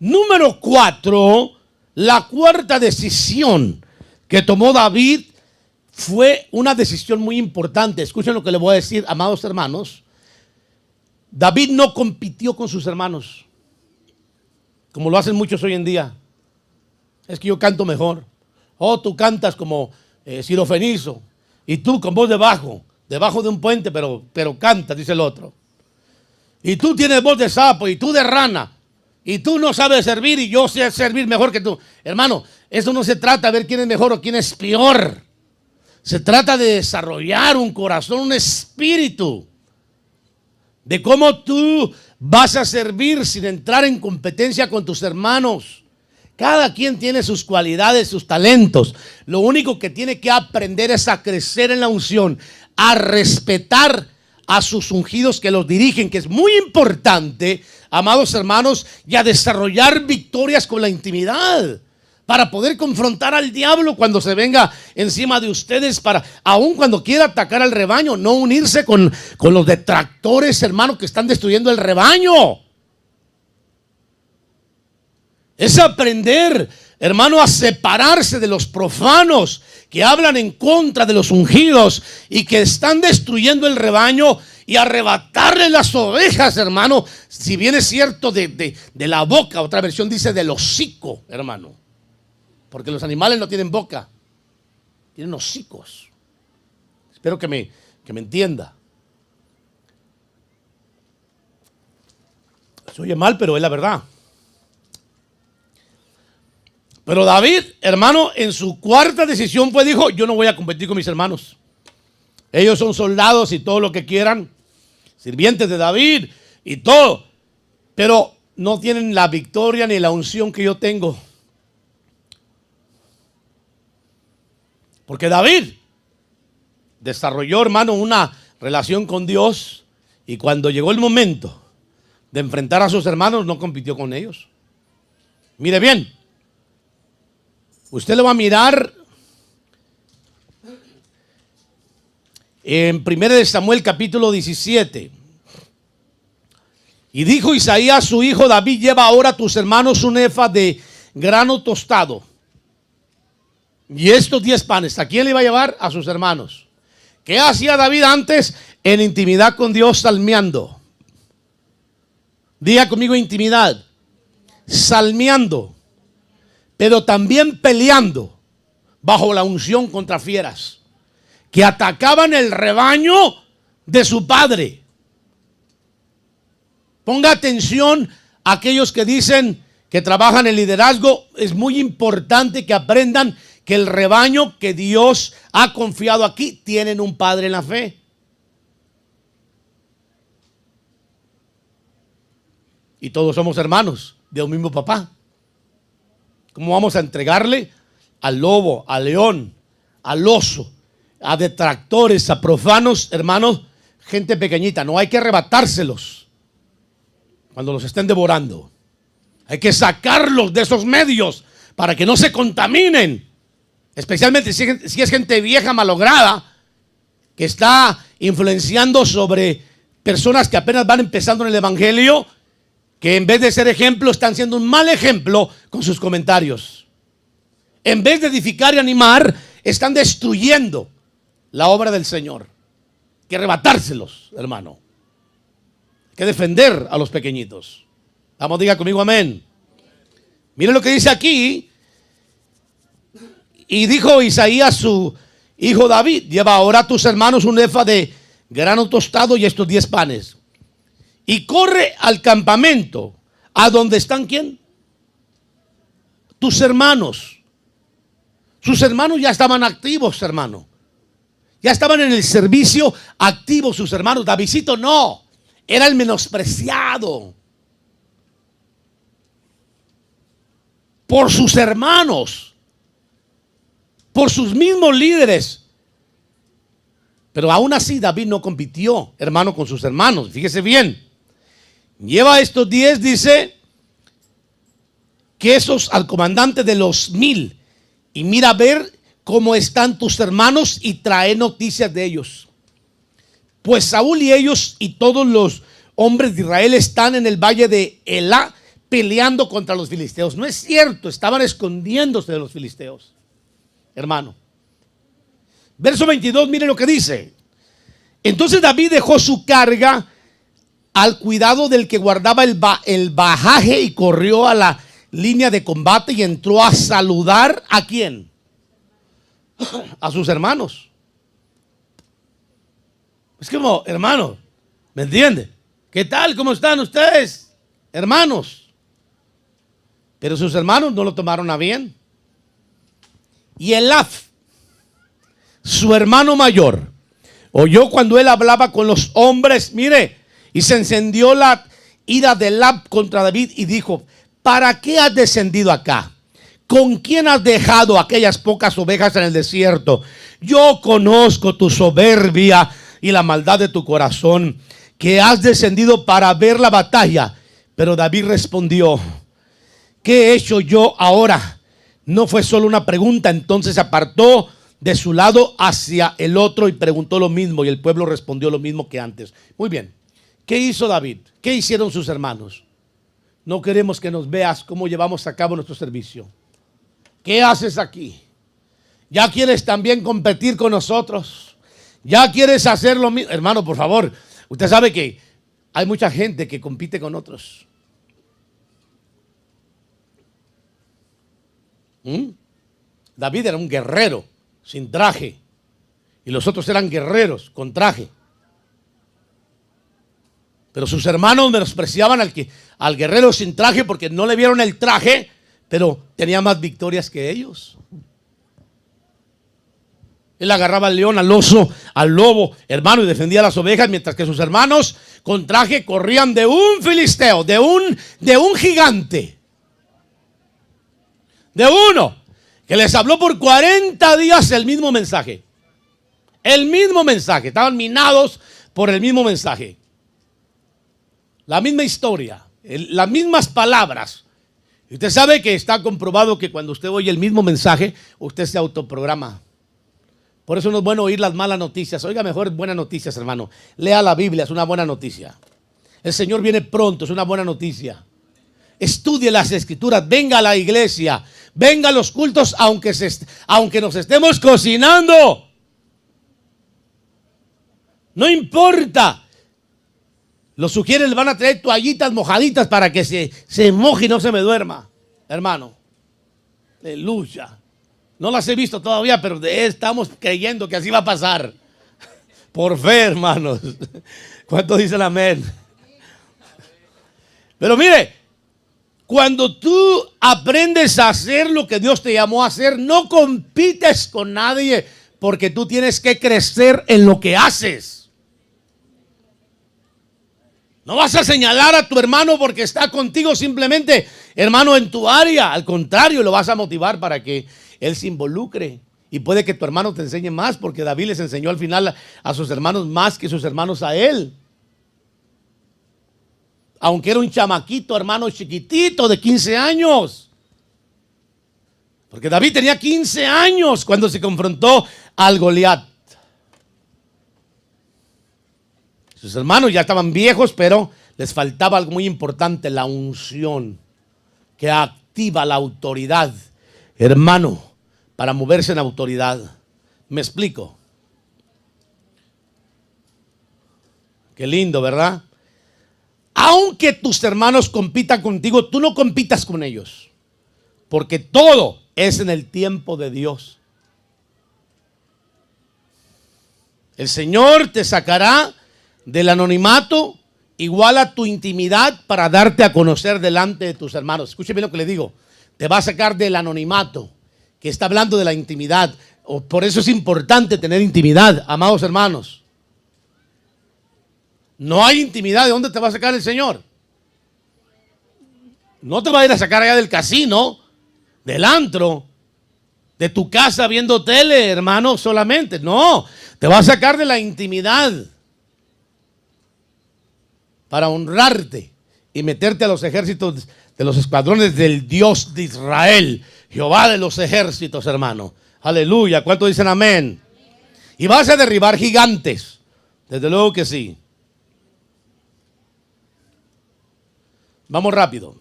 Número 4, la cuarta decisión que tomó David fue una decisión muy importante. Escuchen lo que le voy a decir, amados hermanos. David no compitió con sus hermanos, como lo hacen muchos hoy en día. Es que yo canto mejor. Oh, tú cantas como Ciro Fenizo, y tú con voz debajo de un puente, pero cantas, dice el otro. Y tú tienes voz de sapo, y tú de rana. Y tú no sabes servir y yo sé servir mejor que tú. Hermano, eso no se trata de ver quién es mejor o quién es peor. Se trata de desarrollar un corazón, un espíritu. De cómo tú vas a servir sin entrar en competencia con tus hermanos. Cada quien tiene sus cualidades, sus talentos. Lo único que tiene que aprender es a crecer en la unción, a respetar a sus ungidos que los dirigen, que es muy importante, amados hermanos, y a desarrollar victorias con la intimidad, para poder confrontar al diablo cuando se venga encima de ustedes, para aun cuando quiera atacar al rebaño, no unirse con los detractores, hermanos, que están destruyendo el rebaño. Es aprender, hermano, a separarse de los profanos que hablan en contra de los ungidos y que están destruyendo el rebaño, y arrebatarle las ovejas, hermano. Si bien es cierto de la boca, otra versión dice del hocico, hermano. Porque los animales no tienen boca, tienen hocicos. Espero que me entienda. Se oye mal, pero es la verdad. Pero David, hermano, en su cuarta decisión dijo: yo no voy a competir con mis hermanos. Ellos son soldados y todo lo que quieran, sirvientes de David y todo, pero no tienen la victoria ni la unción que yo tengo. Porque David desarrolló, hermano, una relación con Dios, y cuando llegó el momento de enfrentar a sus hermanos, no compitió con ellos. Mire bien, usted lo va a mirar en 1 Samuel capítulo 17. Y dijo Isaías su hijo David: lleva ahora a tus hermanos un efa de grano tostado y estos 10 panes. ¿A quién le iba a llevar? A sus hermanos. ¿Qué hacía David antes? En intimidad con Dios, salmeando. Diga conmigo: intimidad, salmeando, pero también peleando bajo la unción contra fieras que atacaban el rebaño de su padre. Ponga atención a aquellos que dicen que trabajan en liderazgo. Es muy importante que aprendan que el rebaño que Dios ha confiado aquí tienen un padre en la fe. Y todos somos hermanos de un mismo papá. ¿Cómo vamos a entregarle al lobo, al león, al oso, a detractores, a profanos, hermanos, gente pequeñita? No hay que arrebatárselos cuando los estén devorando. Hay que sacarlos de esos medios para que no se contaminen. Especialmente si es gente vieja, malograda, que está influenciando sobre personas que apenas van empezando en el evangelio, que en vez de ser ejemplo están siendo un mal ejemplo con sus comentarios. En vez de edificar y animar, están destruyendo la obra del Señor. Hay que arrebatárselos, hermano. Hay que defender a los pequeñitos. Vamos, diga conmigo amén. Miren lo que dice aquí. Y dijo Isaías su hijo David: lleva ahora a tus hermanos un efa de grano tostado y estos 10 panes. Y corre al campamento, a donde están ¿quién? Tus hermanos. Sus hermanos ya estaban activos, hermano. Ya estaban en el servicio activo sus hermanos. Davidcito no, era el menospreciado por sus hermanos, por sus mismos líderes. Pero aún así David no compitió, hermano, con sus hermanos. Fíjese bien. Lleva estos 10, dice, quesos al comandante de los 1000 y mira a ver cómo están tus hermanos y trae noticias de ellos. Pues Saúl y ellos y todos los hombres de Israel están en el valle de Elá peleando contra los filisteos. No es cierto, estaban escondiéndose de los filisteos, hermano. Verso 22, mire lo que dice. Entonces David dejó su carga al cuidado del que guardaba el bajaje y corrió a la línea de combate y entró a saludar ¿a quién? A sus hermanos. Es como, hermano, ¿me entiende? ¿Qué tal? ¿Cómo están ustedes, hermanos? Pero sus hermanos no lo tomaron a bien. Y Elaf, su hermano mayor, oyó cuando él hablaba con los hombres, mire, y se encendió la ira de Elaf contra David y dijo: ¿para qué has descendido acá? ¿Con quién has dejado aquellas pocas ovejas en el desierto? Yo conozco tu soberbia y la maldad de tu corazón, que has descendido para ver la batalla. Pero David respondió: ¿qué he hecho yo ahora? No fue solo una pregunta. Entonces se apartó de su lado hacia el otro y preguntó lo mismo, y el pueblo respondió lo mismo que antes. Muy bien, ¿qué hizo David? ¿Qué hicieron sus hermanos? No queremos que nos veas cómo llevamos a cabo nuestro servicio. ¿Qué haces aquí? ¿Ya quieres también competir con nosotros? ¿Ya quieres hacer lo mismo? Hermano, por favor, usted sabe que hay mucha gente que compite con otros. David era un guerrero sin traje, y los otros eran guerreros con traje. Pero sus hermanos menospreciaban al guerrero sin traje porque no le vieron el traje, pero tenía más victorias que ellos. Él agarraba al león, al oso, al lobo, hermano, y defendía las ovejas, mientras que sus hermanos con traje corrían de un filisteo, de un gigante, de uno que les habló por 40 días el mismo mensaje. El mismo mensaje, estaban minados por el mismo mensaje. La misma historia, las mismas palabras. Y usted sabe que está comprobado que cuando usted oye el mismo mensaje, usted se autoprograma. Por eso no es bueno oír las malas noticias. Oiga mejor buenas noticias, hermano. Lea la Biblia, es una buena noticia. El Señor viene pronto, es una buena noticia. Estudie las escrituras, venga a la iglesia, venga a los cultos aunque nos estemos cocinando. No importa. Los sugieres van a traer toallitas mojaditas para que se moje y no se me duerma, hermano. Aleluya. No las he visto todavía, pero estamos creyendo que así va a pasar. Por fe, hermanos. ¿Cuántos dicen amén? Pero mire, cuando tú aprendes a hacer lo que Dios te llamó a hacer, no compites con nadie, porque tú tienes que crecer en lo que haces. No vas a señalar a tu hermano porque está contigo simplemente, hermano, en tu área. Al contrario, lo vas a motivar para que él se involucre. Y puede que tu hermano te enseñe más, porque David les enseñó al final a sus hermanos más que sus hermanos a él. Aunque era un chamaquito, hermano, chiquitito de 15 años. Porque David tenía 15 años cuando se confrontó al Goliat. Sus hermanos ya estaban viejos, pero les faltaba algo muy importante: la unción, que activa la autoridad, hermano, para moverse en autoridad. ¿Me explico? Qué lindo, ¿verdad? Aunque tus hermanos compitan contigo, tú no compitas con ellos, porque todo es en el tiempo de Dios. El Señor te sacará del anonimato igual a tu intimidad para darte a conocer delante de tus hermanos. Escúcheme lo que le digo. Te va a sacar del anonimato, que está hablando de la intimidad. Por eso es importante tener intimidad, amados hermanos. No hay intimidad. ¿De dónde te va a sacar el Señor? No te va a ir a sacar allá del casino, del antro, de tu casa viendo tele, hermano, solamente. No, te va a sacar de la intimidad para honrarte y meterte a los ejércitos de los escuadrones del Dios de Israel, Jehová de los ejércitos, hermano. Aleluya. ¿Cuántos dicen amén? Y vas a derribar gigantes. Desde luego que sí. Vamos rápido.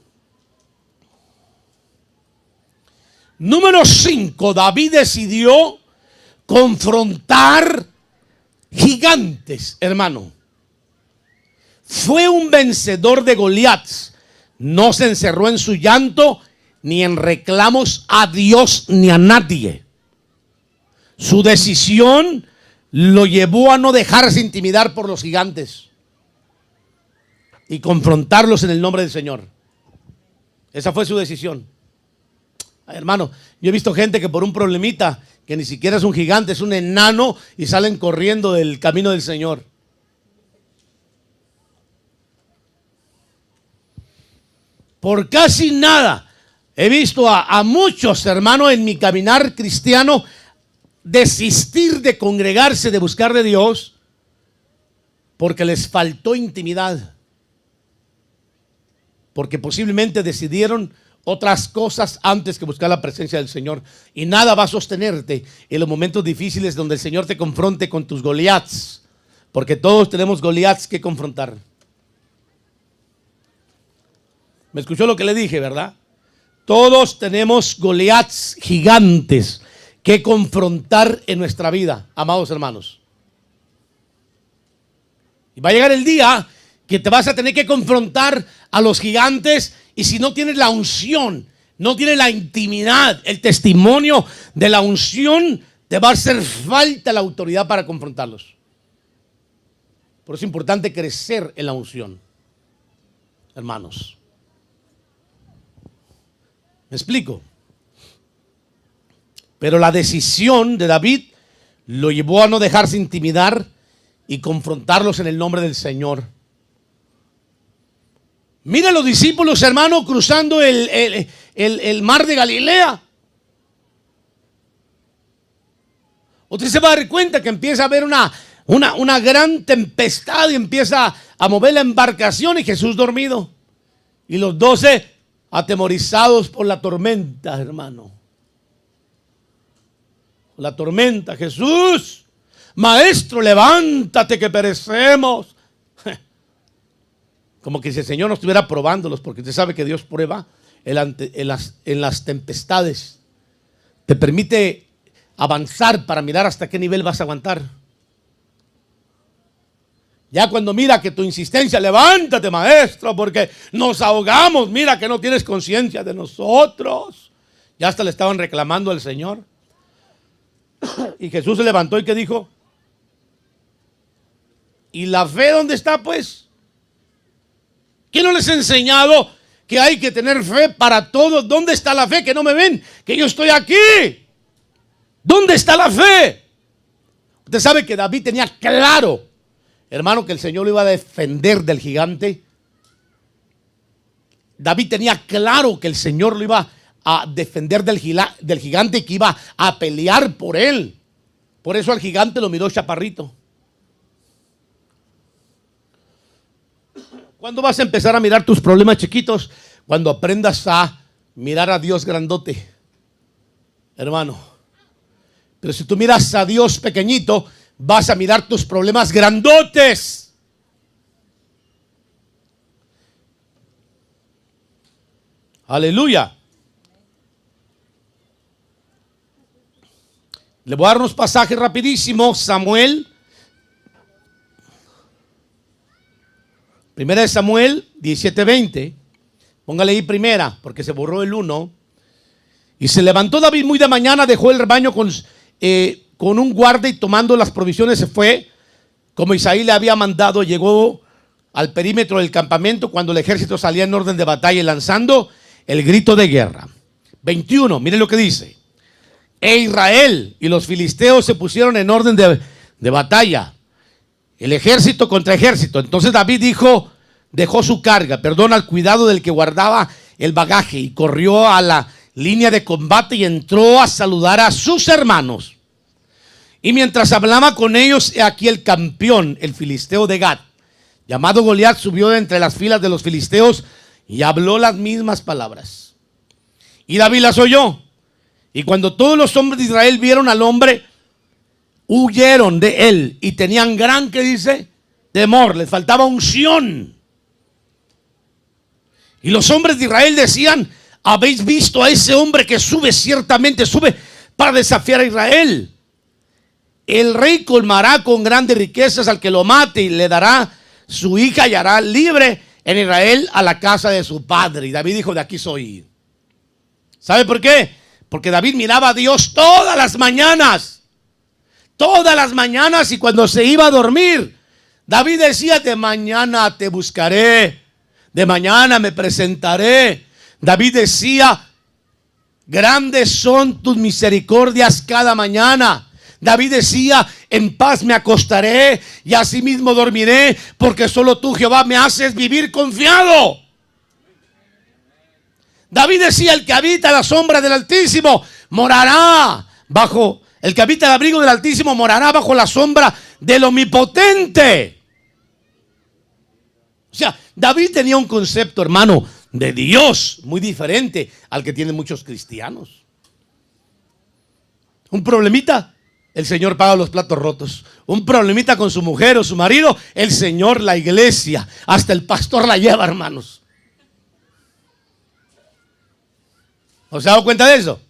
Número 5. David decidió confrontar gigantes, hermano. Fue un vencedor de Goliat. No se encerró en su llanto ni en reclamos a Dios ni a nadie. Su decisión lo llevó a no dejarse intimidar por los gigantes y confrontarlos en el nombre del Señor. Esa fue su decisión. Ay, hermano, yo he visto gente que por un problemita, que ni siquiera es un gigante, es un enano, y salen corriendo del camino del Señor. Por casi nada he visto a muchos hermanos en mi caminar cristiano desistir de congregarse, de buscar de Dios, porque les faltó intimidad, porque posiblemente decidieron otras cosas antes que buscar la presencia del Señor. Y nada va a sostenerte en los momentos difíciles donde el Señor te confronte con tus Goliats, porque todos tenemos Goliats que confrontar. ¿Me escuchó lo que le dije, verdad? Todos tenemos Goliats gigantes que confrontar en nuestra vida, amados hermanos. Y va a llegar el día que te vas a tener que confrontar a los gigantes, y si no tienes la unción, no tienes la intimidad, el testimonio de la unción, te va a hacer falta la autoridad para confrontarlos. Por eso es importante crecer en la unción, hermanos. ¿Me explico? Pero la decisión de David lo llevó a no dejarse intimidar y confrontarlos en el nombre del Señor. Mira los discípulos, hermano, cruzando el mar de Galilea. Usted se va a dar cuenta que empieza a haber una gran tempestad y empieza a mover la embarcación, y Jesús dormido. Y los 12 atemorizados por la tormenta, hermano. La tormenta. Jesús, maestro, levántate que perecemos. Como que si el Señor no estuviera probándolos, porque usted sabe que Dios prueba en las tempestades. Te permite avanzar para mirar hasta qué nivel vas a aguantar. Ya cuando mira que tu insistencia, levántate, maestro, porque nos ahogamos, mira que no tienes conciencia de nosotros. Ya hasta le estaban reclamando al Señor. Y Jesús se levantó y ¿qué dijo? ¿Y la fe dónde está, pues? ¿Quién no les ha enseñado que hay que tener fe para todo? ¿Dónde está la fe? Que no me ven, que yo estoy aquí. ¿Dónde está la fe? Usted sabe que David tenía claro, hermano, que el Señor lo iba a defender del gigante. David tenía claro que el Señor lo iba a defender del gigante y que iba a pelear por él. Por eso al gigante lo miró chaparrito. ¿Cuándo vas a empezar a mirar tus problemas chiquitos? Cuando aprendas a mirar a Dios grandote, hermano. Pero si tú miras a Dios pequeñito, vas a mirar tus problemas grandotes. Aleluya. Le voy a dar unos pasajes rapidísimos. Samuel. Primera de Samuel 17:20. Póngale ahí primera, porque se borró el 1. Y se levantó David muy de mañana, dejó el rebaño con un guarda, y tomando las provisiones se fue, como Isaí le había mandado. Llegó al perímetro del campamento cuando el ejército salía en orden de batalla, lanzando el grito de guerra. 21, miren lo que dice. E Israel y los filisteos se pusieron en orden de batalla, el ejército contra ejército. Entonces David dejó su carga, al cuidado del que guardaba el bagaje, y corrió a la línea de combate y entró a saludar a sus hermanos. Y mientras hablaba con ellos, he aquí el campeón, el filisteo de Gat, llamado Goliat, subió de entre las filas de los filisteos y habló las mismas palabras. Y David las oyó. Y cuando todos los hombres de Israel vieron al hombre, huyeron de él y tenían gran, ¿qué dice? Temor, les faltaba unción. Y los hombres de Israel decían: ¿habéis visto a ese hombre que sube? Ciertamente sube para desafiar a Israel. El rey colmará con grandes riquezas al que lo mate, y le dará su hija y hará libre en Israel a la casa de su padre. Y David dijo: de aquí soy. ¿Sabe por qué? Porque David miraba a Dios todas las mañanas. Todas las mañanas, y cuando se iba a dormir, David decía: de mañana te buscaré, de mañana me presentaré, David decía: grandes son tus misericordias cada mañana. David decía: en paz me acostaré y asimismo dormiré, porque solo tú, Jehová, me haces vivir confiado. David decía: el que habita la sombra del Altísimo morará bajo, el que habita el abrigo del Altísimo morará bajo la sombra del Omnipotente. O sea, David tenía un concepto, hermano, de Dios muy diferente al que tienen muchos cristianos. Un problemita, el Señor paga los platos rotos. Un problemita con su mujer o su marido, el Señor, la iglesia, hasta el pastor la lleva, hermanos. ¿No se ha dado cuenta de eso?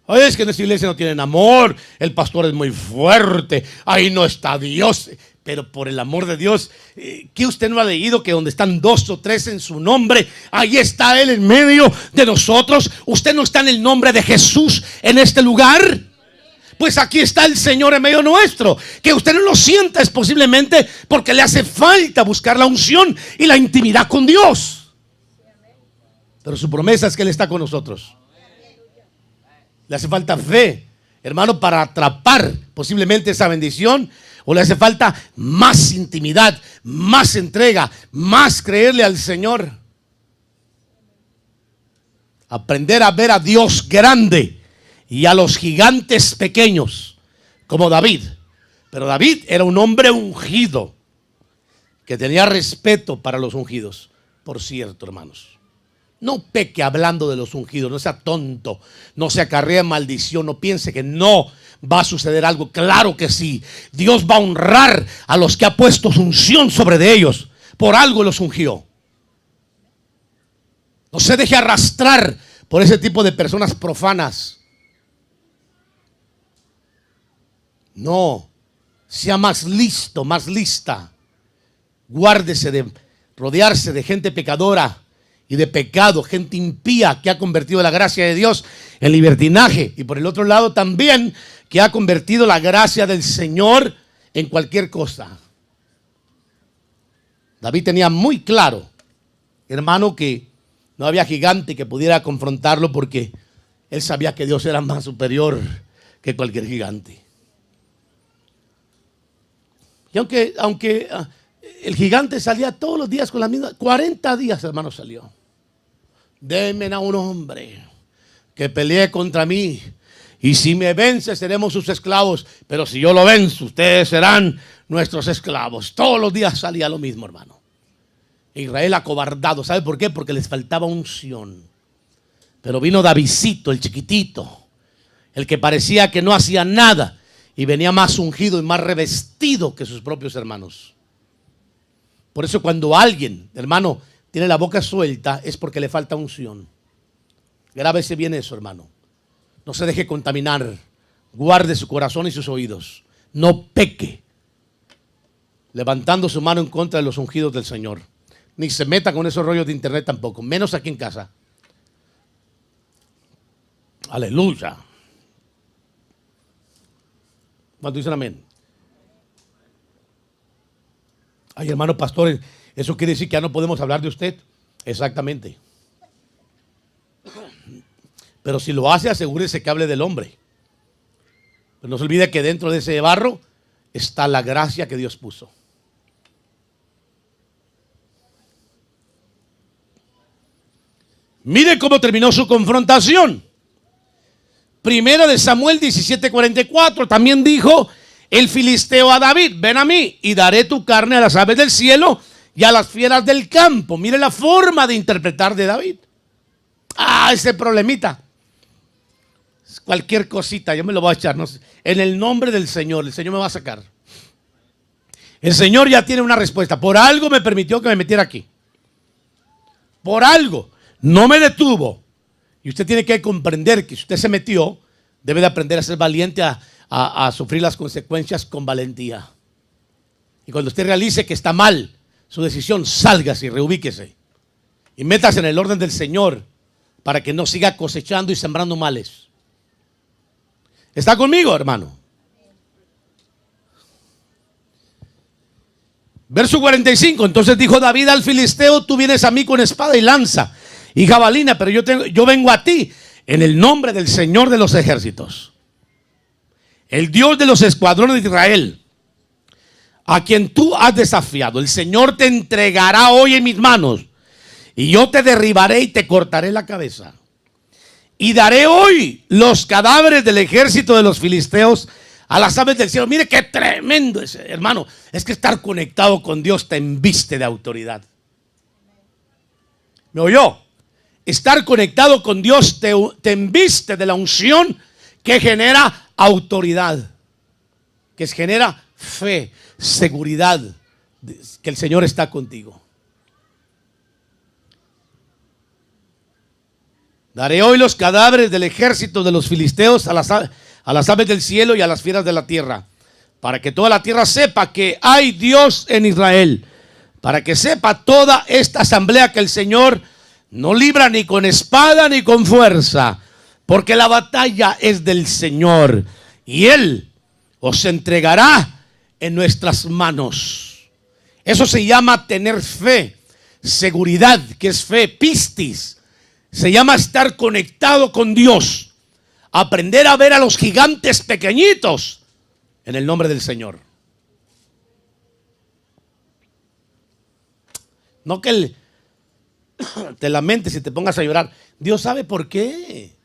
Oye, es que en esta iglesia no tienen amor, el pastor es muy fuerte, ahí no está Dios. Pero por el amor de Dios, ¿qué usted no ha leído? Que donde están 2 o 3 en su nombre, ahí está Él en medio de nosotros. ¿Usted no está en el nombre de Jesús en este lugar? Pues aquí está el Señor en medio nuestro. Que usted no lo sienta es posiblemente porque le hace falta buscar la unción y la intimidad con Dios. Pero su promesa es que Él está con nosotros. Le hace falta fe, hermano, para atrapar posiblemente esa bendición. O le hace falta más intimidad, más entrega, más creerle al Señor. Aprender a ver a Dios grande y a los gigantes pequeños, como David. Pero David era un hombre ungido, que tenía respeto para los ungidos. Por cierto, hermanos, no peque hablando de los ungidos, no sea tonto, no se acarrea maldición, no piense que no va a suceder algo. Claro que sí, Dios va a honrar a los que ha puesto su unción sobre de ellos, por algo los ungió. No se deje arrastrar por ese tipo de personas profanas. No, sea más listo, más lista. Guárdese de rodearse de gente pecadora y de pecado, gente impía que ha convertido la gracia de Dios en libertinaje. Y por el otro lado también que ha convertido la gracia del Señor en cualquier cosa. David tenía muy claro, hermano, que no había gigante que pudiera confrontarlo, porque él sabía que Dios era más superior que cualquier gigante. Y aunque el gigante salía todos los días con la misma, 40 días, hermano, salió. Denme a un hombre que pelee contra mí, y si me vence seremos sus esclavos, pero si yo lo venzo ustedes serán nuestros esclavos. Todos los días salía lo mismo, hermano. Israel acobardado, ¿sabe por qué? Porque les faltaba unción. Pero vino Davidcito, el chiquitito, el que parecía que no hacía nada, y venía más ungido y más revestido que sus propios hermanos. Por eso cuando alguien, hermano, tiene la boca suelta, es porque le falta unción. Grábese bien eso, hermano. No se deje contaminar. Guarde su corazón y sus oídos. No peque levantando su mano en contra de los ungidos del Señor. Ni se meta con esos rollos de internet tampoco, menos aquí en casa. Aleluya. ¿Cuánto dicen amén? Ay, hermanos pastores, ¿eso quiere decir que ya no podemos hablar de usted? Exactamente. Pero si lo hace, asegúrese que hable del hombre. Pero no se olvide que dentro de ese barro está la gracia que Dios puso. Mire cómo terminó su confrontación. Primera de Samuel 17:44. También dijo el filisteo a David: ven a mí y daré tu carne a las aves del cielo y a las fieras del campo. Mire la forma de interpretar de David. Ese problemita. Cualquier cosita, yo me lo voy a echar. No sé. En el nombre del Señor, el Señor me va a sacar. El Señor ya tiene una respuesta. Por algo me permitió que me metiera aquí. Por algo. No me detuvo. Y usted tiene que comprender que si usted se metió, debe de aprender a ser valiente, a sufrir las consecuencias con valentía. Y cuando usted realice que está mal su decisión, sálgase y reubíquese. Y métase en el orden del Señor para que no siga cosechando y sembrando males. ¿Está conmigo, hermano? Verso 45. Entonces dijo David al filisteo: tú vienes a mí con espada y lanza y jabalina, pero yo vengo a ti en el nombre del Señor de los ejércitos, el Dios de los escuadrones de Israel, a quien tú has desafiado. El Señor te entregará hoy en mis manos, y yo te derribaré y te cortaré la cabeza. Y daré hoy los cadáveres del ejército de los filisteos a las aves del cielo. Mire qué tremendo es, hermano. Es que estar conectado con Dios te embiste de autoridad. ¿Me oyó? Estar conectado con Dios te embiste de la unción que genera autoridad, que genera fe, seguridad que el Señor está contigo. Daré hoy los cadáveres del ejército de los filisteos a las aves del cielo y a las fieras de la tierra, para que toda la tierra sepa que hay Dios en Israel, para que sepa toda esta asamblea que el Señor no libra ni con espada ni con fuerza, porque la batalla es del Señor, y Él os entregará en nuestras manos. Eso se llama tener fe, seguridad, que es fe, pistis. Se llama estar conectado con Dios, aprender a ver a los gigantes pequeñitos en el nombre del Señor. No que te lamentes y te pongas a llorar. Dios sabe por qué.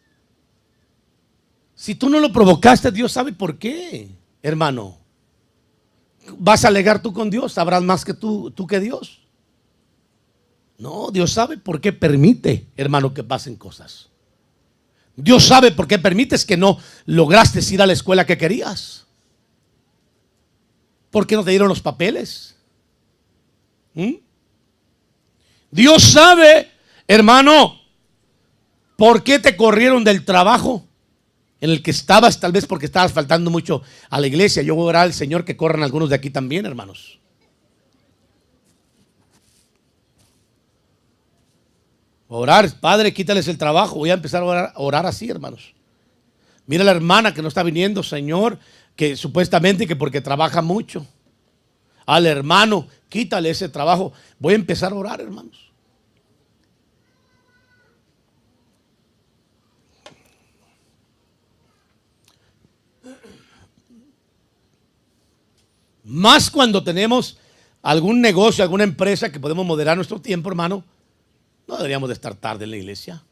Si tú no lo provocaste, Dios sabe por qué, hermano. ¿Vas a alegar tú con Dios? ¿Sabrás más que tú que Dios? No, Dios sabe por qué permite, hermano, que pasen cosas. Dios sabe por qué permites que no lograste ir a la escuela que querías. ¿Por qué no te dieron los papeles? Dios sabe, hermano, por qué te corrieron del trabajo en el que estabas, tal vez porque estabas faltando mucho a la iglesia. Yo voy a orar al Señor que corran algunos de aquí también, hermanos. Orar, Padre, quítales el trabajo. Voy a empezar a orar así, hermanos. Mira la hermana que no está viniendo, Señor, que supuestamente que porque trabaja mucho. Al hermano, quítale ese trabajo. Voy a empezar a orar, hermanos. Más cuando tenemos algún negocio, alguna empresa que podemos moderar nuestro tiempo, hermano. No deberíamos de estar tarde en la iglesia.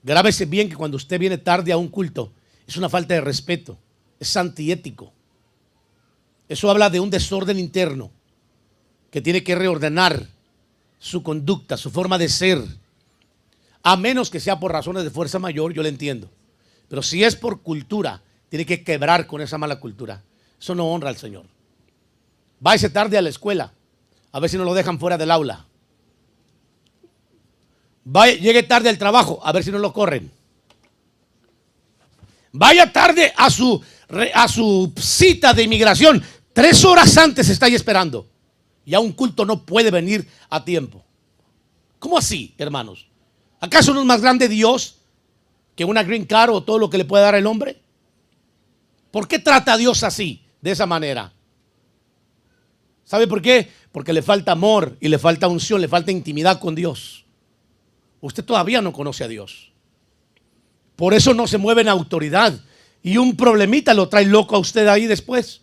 Grábese bien que cuando usted viene tarde a un culto, es una falta de respeto, es antiético. Eso habla de un desorden interno que tiene que reordenar su conducta, su forma de ser. A menos que sea por razones de fuerza mayor, yo le entiendo. Pero si es por cultura, tiene que quebrar con esa mala cultura. Eso no honra al Señor. Váyase tarde a la escuela, a ver si no lo dejan fuera del aula. Llegue tarde al trabajo, a ver si no lo corren. Vaya tarde a su cita de inmigración. 3 horas antes está ahí esperando. Ya un culto no puede venir a tiempo. ¿Cómo así, hermanos? ¿Acaso no es más grande Dios que una green card o todo lo que le puede dar el hombre? ¿Por qué trata a Dios así, de esa manera? ¿Sabe por qué? Porque le falta amor y le falta unción, le falta intimidad con Dios. Usted todavía no conoce a Dios. Por eso no se mueve en autoridad. Y un problemita lo trae loco a usted ahí después.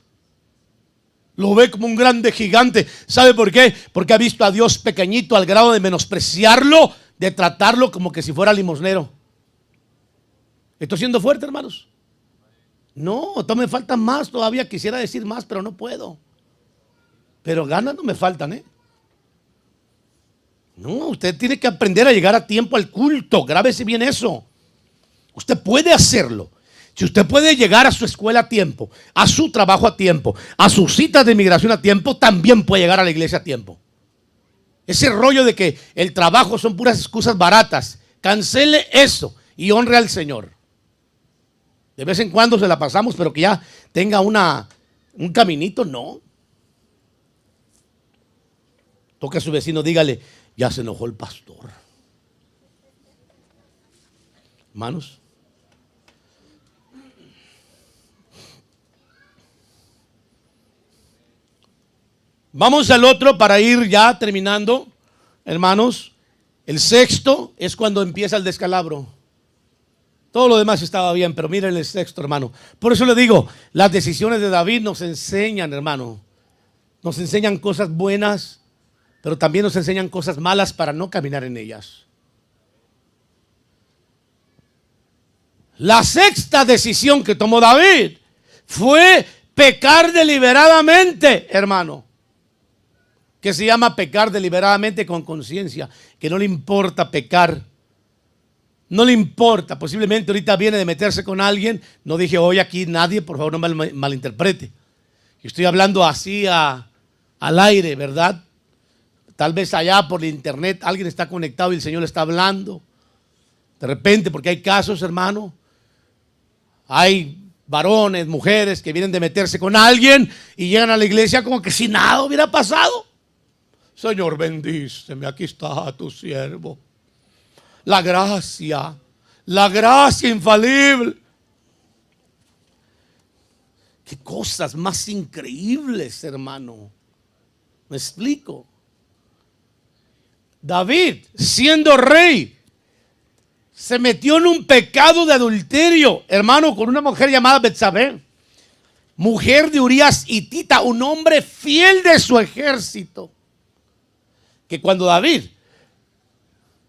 Lo ve como un grande gigante. ¿Sabe por qué? Porque ha visto a Dios pequeñito al grado de menospreciarlo, de tratarlo como que si fuera limosnero. ¿Estoy siendo fuerte, hermanos? No, todavía me faltan más. Todavía quisiera decir más, pero no puedo. Pero ganas no me faltan, ¿eh? No, usted tiene que aprender a llegar a tiempo al culto. Grábese bien eso. Usted puede hacerlo. Si usted puede llegar a su escuela a tiempo, a su trabajo a tiempo, a sus citas de inmigración a tiempo, también puede llegar a la iglesia a tiempo. Ese rollo de que el trabajo son puras excusas baratas, cancele eso y honre al Señor. De vez en cuando se la pasamos, pero que ya tenga un caminito, no. Toque a su vecino, dígale: ya se enojó el pastor. Hermanos, Vamos al otro para ir ya terminando, hermanos. El sexto es cuando empieza el descalabro. Todo lo demás estaba bien, pero miren el sexto, hermano. Por eso le digo, las decisiones de David nos enseñan, hermano. Nos enseñan cosas buenas, pero también nos enseñan cosas malas para no caminar en ellas. La sexta decisión que tomó David fue pecar deliberadamente, hermano. Que se llama pecar deliberadamente con conciencia, que no le importa pecar. No le importa, posiblemente ahorita viene de meterse con alguien. No dije hoy aquí nadie, por favor no me malinterprete. Estoy hablando así al aire, ¿verdad? Tal vez allá por el internet alguien está conectado y el Señor le está hablando. De repente, porque hay casos, hermano. Hay varones, mujeres que vienen de meterse con alguien y llegan a la iglesia como que si nada hubiera pasado. Señor, bendíceme, aquí está tu siervo. La gracia infalible. Qué cosas más increíbles, hermano. ¿Me explico? David, siendo rey, se metió en un pecado de adulterio, hermano, con una mujer llamada Betsabé, mujer de Urías hitita, un hombre fiel de su ejército. Que cuando David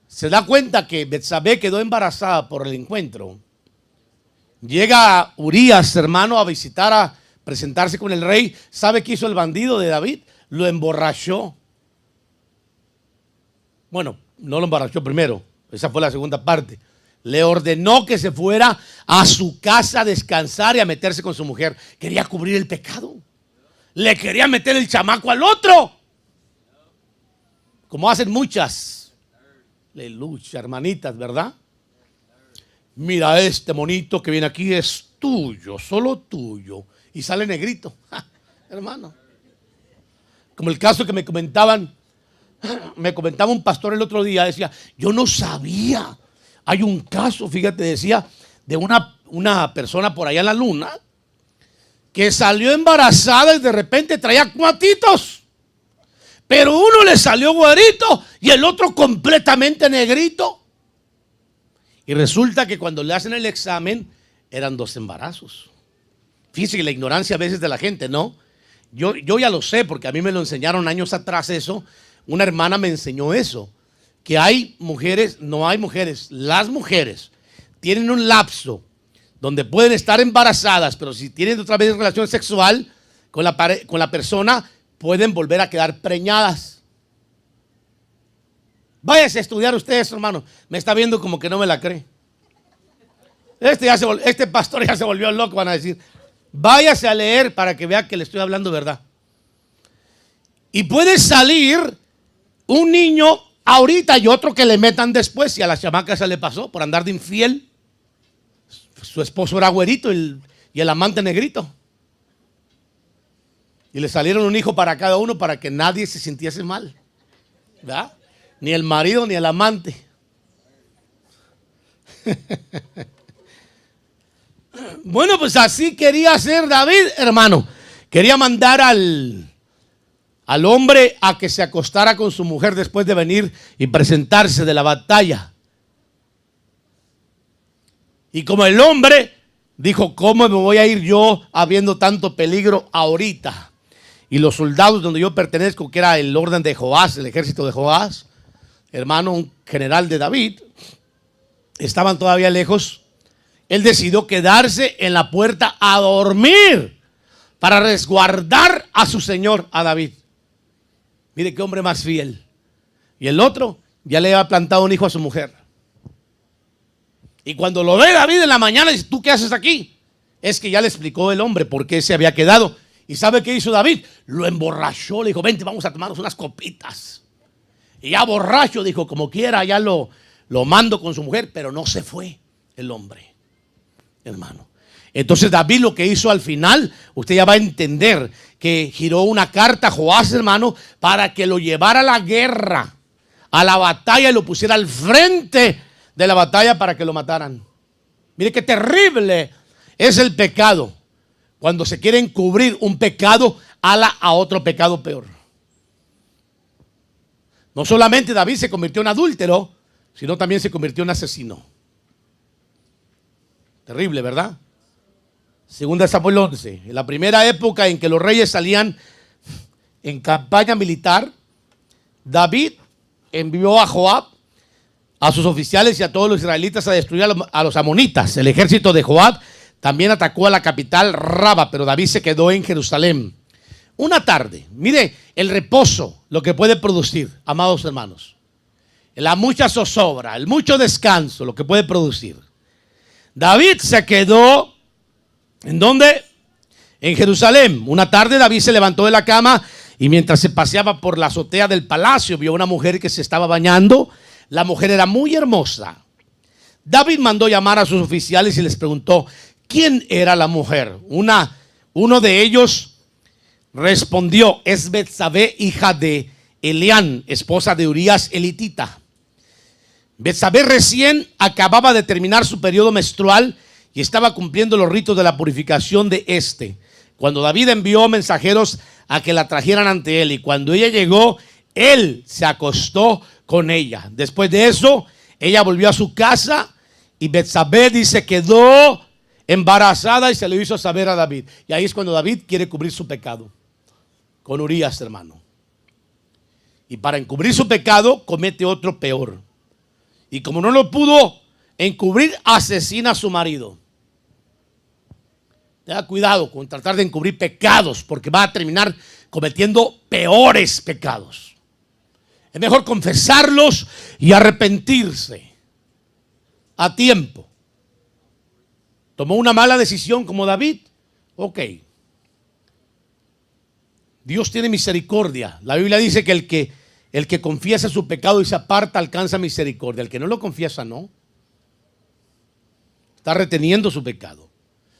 se da cuenta que Betsabé quedó embarazada por el encuentro, llega Urías, hermano, a visitar, a presentarse con el rey. ¿Sabe qué hizo el bandido de David? Lo emborrachó. Bueno, no lo emborrachó primero, esa fue la segunda parte. Le ordenó que se fuera a su casa a descansar y a meterse con su mujer. Quería cubrir el pecado. Le quería meter el chamaco al otro. Como hacen muchas. Aleluya, hermanitas, ¿verdad? Mira, este monito que viene aquí es tuyo, solo tuyo. Y sale negrito, hermano. Como el caso que me comentaba un pastor el otro día, decía, yo no sabía. Hay un caso, fíjate, decía, de una persona por allá en la luna que salió embarazada y de repente traía cuatitos. Pero uno le salió güerito y el otro completamente negrito. Y resulta que cuando le hacen el examen, eran 2 embarazos. Fíjense que la ignorancia a veces de la gente, ¿no? Yo ya lo sé porque a mí me lo enseñaron años atrás eso. Una hermana me enseñó eso. Que hay mujeres, no hay mujeres, las mujeres tienen un lapso donde pueden estar embarazadas, pero si tienen otra vez relación sexual con la persona, pueden volver a quedar preñadas. Váyase a estudiar ustedes, hermano. Me está viendo como que no me la cree. Este pastor ya se volvió loco, van a decir. Váyase a leer para que vea que le estoy hablando verdad. Y puede salir un niño ahorita y otro que le metan después. Si a la chamaca se le pasó por andar de infiel. Su esposo era güerito y el amante negrito. Y le salieron un hijo para cada uno para que nadie se sintiese mal, ¿verdad? Ni el marido ni el amante. Bueno, pues así quería hacer David, hermano. Quería mandar al hombre a que se acostara con su mujer después de venir y presentarse de la batalla. Y como el hombre dijo, ¿cómo me voy a ir yo habiendo tanto peligro ahorita? Y los soldados donde yo pertenezco, que era el orden de Joás, el ejército de Joás, hermano, un general de David, estaban todavía lejos. Él decidió quedarse en la puerta a dormir para resguardar a su señor, a David. Mire qué hombre más fiel. Y el otro ya le había plantado un hijo a su mujer. Y cuando lo ve David en la mañana, dice, ¿tú qué haces aquí? Es que ya le explicó el hombre por qué se había quedado. ¿Y sabe qué hizo David? Lo emborrachó, le dijo, vente, vamos a tomarnos unas copitas. Y ya borracho, dijo, como quiera, ya lo mando con su mujer, pero no se fue el hombre, hermano. Entonces David lo que hizo al final, usted ya va a entender que giró una carta a Joás, hermano, para que lo llevara a la guerra, a la batalla y lo pusiera al frente de la batalla para que lo mataran. Mire qué terrible es el pecado. Cuando se quiere encubrir un pecado, ala a otro pecado peor. No solamente David se convirtió en adúltero, sino también se convirtió en asesino. Terrible, ¿verdad? Segunda de Samuel 11. En la primera época en que los reyes salían en campaña militar, David envió a Joab, a sus oficiales y a todos los israelitas a destruir a los amonitas. El ejército de Joab también atacó a la capital Raba, pero David se quedó en Jerusalén. Una tarde, mire el reposo, lo que puede producir, amados hermanos. La mucha zozobra, el mucho descanso, lo que puede producir. David se quedó, ¿en dónde? En Jerusalén. Una tarde David se levantó de la cama y mientras se paseaba por la azotea del palacio, vio a una mujer que se estaba bañando. La mujer era muy hermosa. David mandó llamar a sus oficiales y les preguntó quién era la mujer. Uno de ellos respondió: es Betsabé, hija de Elián, esposa de Urías elitita. Betsabé recién acababa de terminar su periodo menstrual y estaba cumpliendo los ritos de la purificación de este, cuando David envió mensajeros a que la trajeran ante él, y cuando ella llegó, él se acostó con ella. Después de eso, ella volvió a su casa y Betsabé, dice, quedó embarazada y se lo hizo saber a David. Y ahí es cuando David quiere cubrir su pecado con Urías, hermano. Y para encubrir su pecado comete otro peor. Y como no lo pudo encubrir, asesina a su marido. Tenga cuidado con tratar de encubrir pecados, porque va a terminar cometiendo peores pecados. Es mejor confesarlos y arrepentirse a tiempo. Tomó una mala decisión como David. Ok. Dios tiene misericordia. La Biblia dice que el que confiesa su pecado y se aparta alcanza misericordia. El que no lo confiesa, no. Está reteniendo su pecado.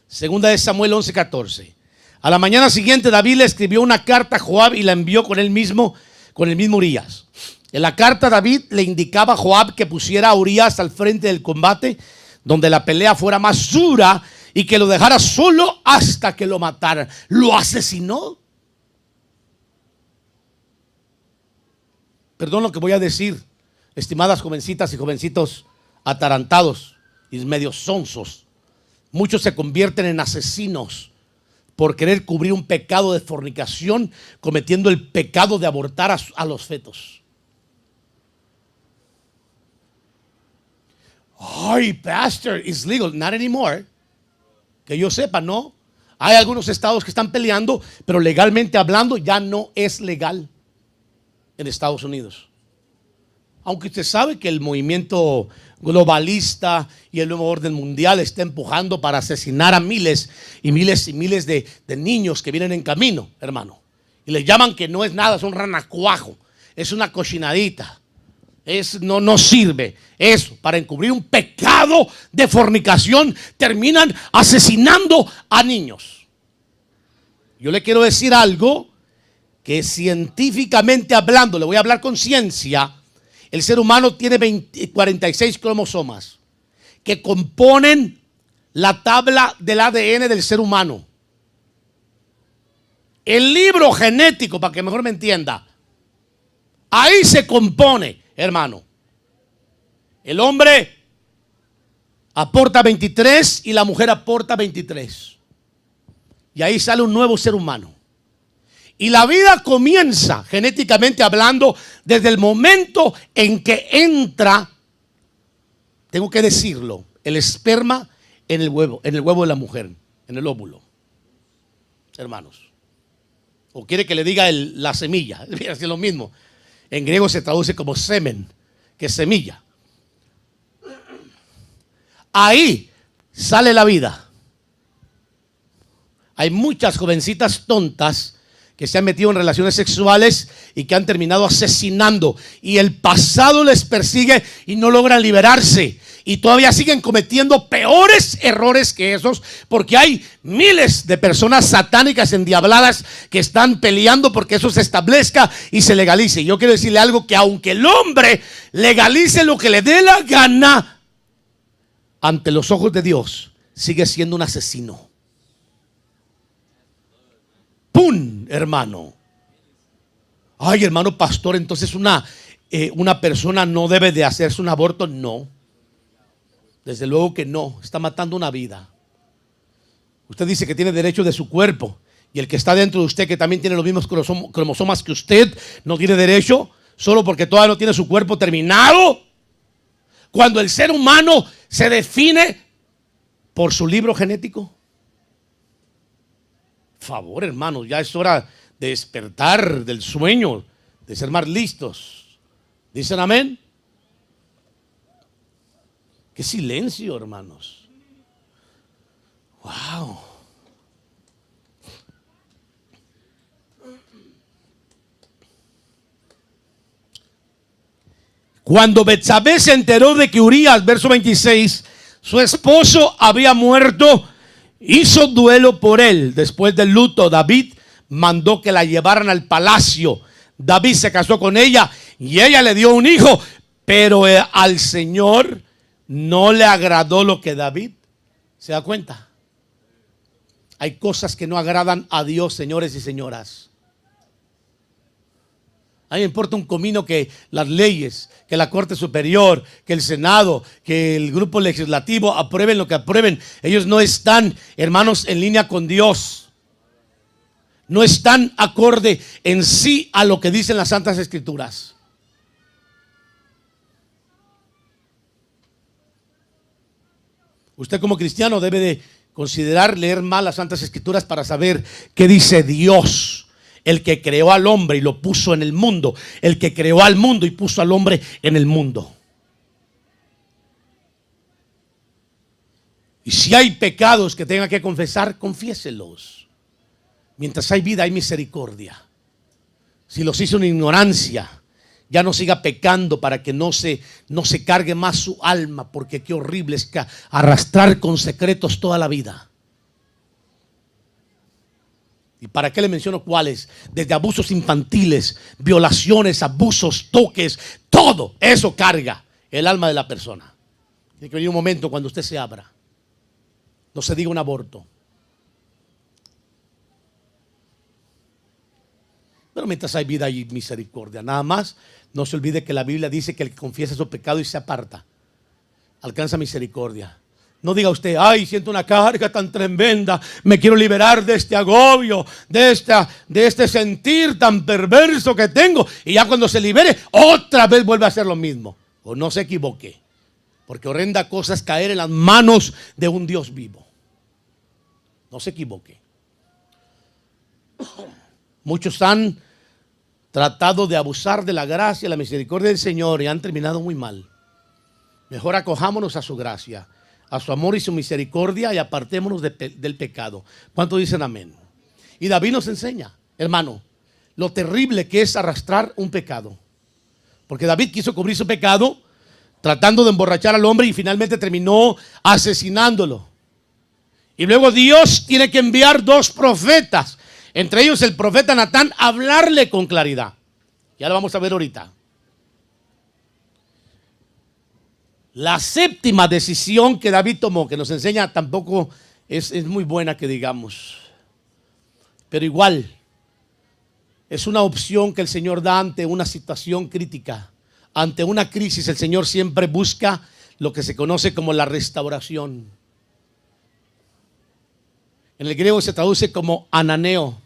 Segunda de Samuel 11:14. A la mañana siguiente David le escribió una carta a Joab y la envió con el mismo Urías. En la carta David le indicaba a Joab que pusiera a Urías al frente del combate, donde la pelea fuera más dura, y que lo dejara solo hasta que lo mataran. ¿Lo asesinó? Perdón lo que voy a decir, estimadas jovencitas y jovencitos atarantados y medio sonsos. Muchos se convierten en asesinos por querer cubrir un pecado de fornicación, cometiendo el pecado de abortar a los fetos. Ay, pastor, it's legal. Not anymore. Que yo sepa, no. Hay algunos estados que están peleando, pero legalmente hablando ya no es legal en Estados Unidos. Aunque usted sabe que el movimiento globalista y el nuevo orden mundial está empujando para asesinar a miles y miles y miles de niños que vienen en camino, hermano. Y les llaman que no es nada, es un ranacuajo, es una cochinadita. No sirve eso. Para encubrir un pecado de fornicación terminan asesinando a niños. Yo le quiero decir algo que científicamente hablando, le voy a hablar con ciencia. El ser humano tiene 46 cromosomas que componen la tabla del ADN del ser humano. El libro genético, para que mejor me entienda, ahí se compone, hermano. El hombre aporta 23 y la mujer aporta 23. Y ahí sale un nuevo ser humano. Y la vida comienza, genéticamente hablando, desde el momento en que entra, tengo que decirlo, el esperma en el huevo de la mujer, en el óvulo. Hermanos. O quiere que le diga la semilla, es lo mismo. En griego se traduce como semen, que es semilla. Ahí sale la vida. Hay muchas jovencitas tontas que se han metido en relaciones sexuales y que han terminado asesinando, y el pasado les persigue y no logran liberarse, y todavía siguen cometiendo peores errores que esos, porque hay miles de personas satánicas endiabladas que están peleando porque eso se establezca y se legalice. Yo quiero decirle algo, que aunque el hombre legalice lo que le dé la gana, ante los ojos de Dios sigue siendo un asesino. ¡Pum! Hermano. Ay, hermano pastor, entonces una persona no debe de hacerse un aborto? No. Desde luego que no. Está matando una vida. Usted dice que tiene derecho de su cuerpo. Y el que está dentro de usted, que también tiene los mismos cromosomas que usted, no tiene derecho solo porque todavía no tiene su cuerpo terminado. Cuando el ser humano se define por su libro genético. Favor, hermanos, ya es hora de despertar del sueño, de ser más listos. ¿Dicen amén? Qué silencio, hermanos. Wow. Cuando Betsabé se enteró de que Urías, verso 26, su esposo había muerto, hizo duelo por él. Después del luto, David mandó que la llevaran al palacio. David se casó con ella y ella le dio un hijo, pero al Señor no le agradó lo que David. ¿Se da cuenta? Hay cosas que no agradan a Dios, señores y señoras. A mí me importa un comino que las leyes, que la Corte Superior, que el Senado, que el grupo legislativo aprueben lo que aprueben. Ellos no están, hermanos, en línea con Dios. No están acorde en sí a lo que dicen las Santas Escrituras. Usted como cristiano debe de considerar leer más las Santas Escrituras para saber qué dice Dios. El que creó al hombre y lo puso en el mundo. El que creó al mundo y puso al hombre en el mundo. Y si hay pecados que tenga que confesar, confiéselos. Mientras hay vida, hay misericordia. Si los hizo en ignorancia, ya no siga pecando para que no se cargue más su alma, porque qué horrible es arrastrar con secretos toda la vida. ¿Y para qué le menciono cuáles? Desde abusos infantiles, violaciones, abusos, toques, todo eso carga el alma de la persona. Tiene que venir un momento cuando usted se abra. No se diga un aborto. Pero mientras hay vida hay misericordia. Nada más, no se olvide que la Biblia dice que el que confiesa su pecado y se aparta, alcanza misericordia. No diga usted, ay, siento una carga tan tremenda, me quiero liberar de este agobio, de este sentir tan perverso que tengo. Y ya cuando se libere, otra vez vuelve a hacer lo mismo. O no se equivoque, porque horrenda cosa es caer en las manos de un Dios vivo. No se equivoque. Muchos han tratado de abusar de la gracia y la misericordia del Señor y han terminado muy mal. Mejor acojámonos a su gracia, a su amor y su misericordia, y apartémonos del pecado. ¿Cuántos dicen amén? Y David nos enseña, hermano, lo terrible que es arrastrar un pecado. Porque David quiso cubrir su pecado tratando de emborrachar al hombre y finalmente terminó asesinándolo. Y luego Dios tiene que enviar 2 profetas, entre ellos el profeta Natán, a hablarle con claridad. Ya lo vamos a ver ahorita. La séptima decisión que David tomó, que nos enseña, tampoco es muy buena que digamos. Pero igual, es una opción que el Señor da ante una situación crítica. Ante una crisis, el Señor siempre busca lo que se conoce como la restauración. En el griego se traduce como ananeo.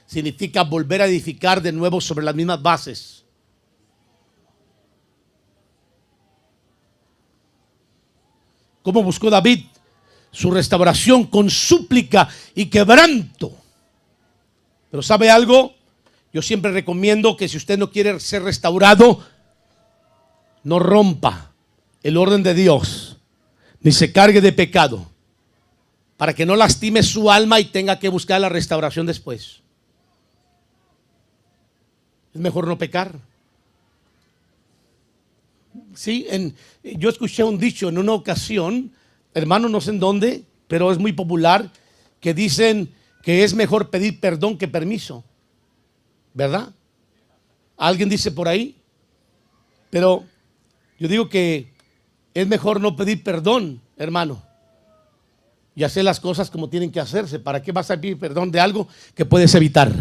Significa volver a edificar de nuevo sobre las mismas bases. ¿Cómo buscó David su restauración? Con súplica y quebranto. Pero ¿sabe algo? Yo siempre recomiendo que si usted no quiere ser restaurado, no rompa el orden de Dios, ni se cargue de pecado, para que no lastime su alma y tenga que buscar la restauración después. Es mejor no pecar. Sí, yo escuché un dicho en una ocasión, hermano, no sé en dónde, pero es muy popular, que dicen que es mejor pedir perdón que permiso. ¿Verdad? ¿Alguien dice por ahí? Pero yo digo que es mejor no pedir perdón, hermano, y hacer las cosas como tienen que hacerse. ¿Para qué vas a pedir perdón de algo que puedes evitar?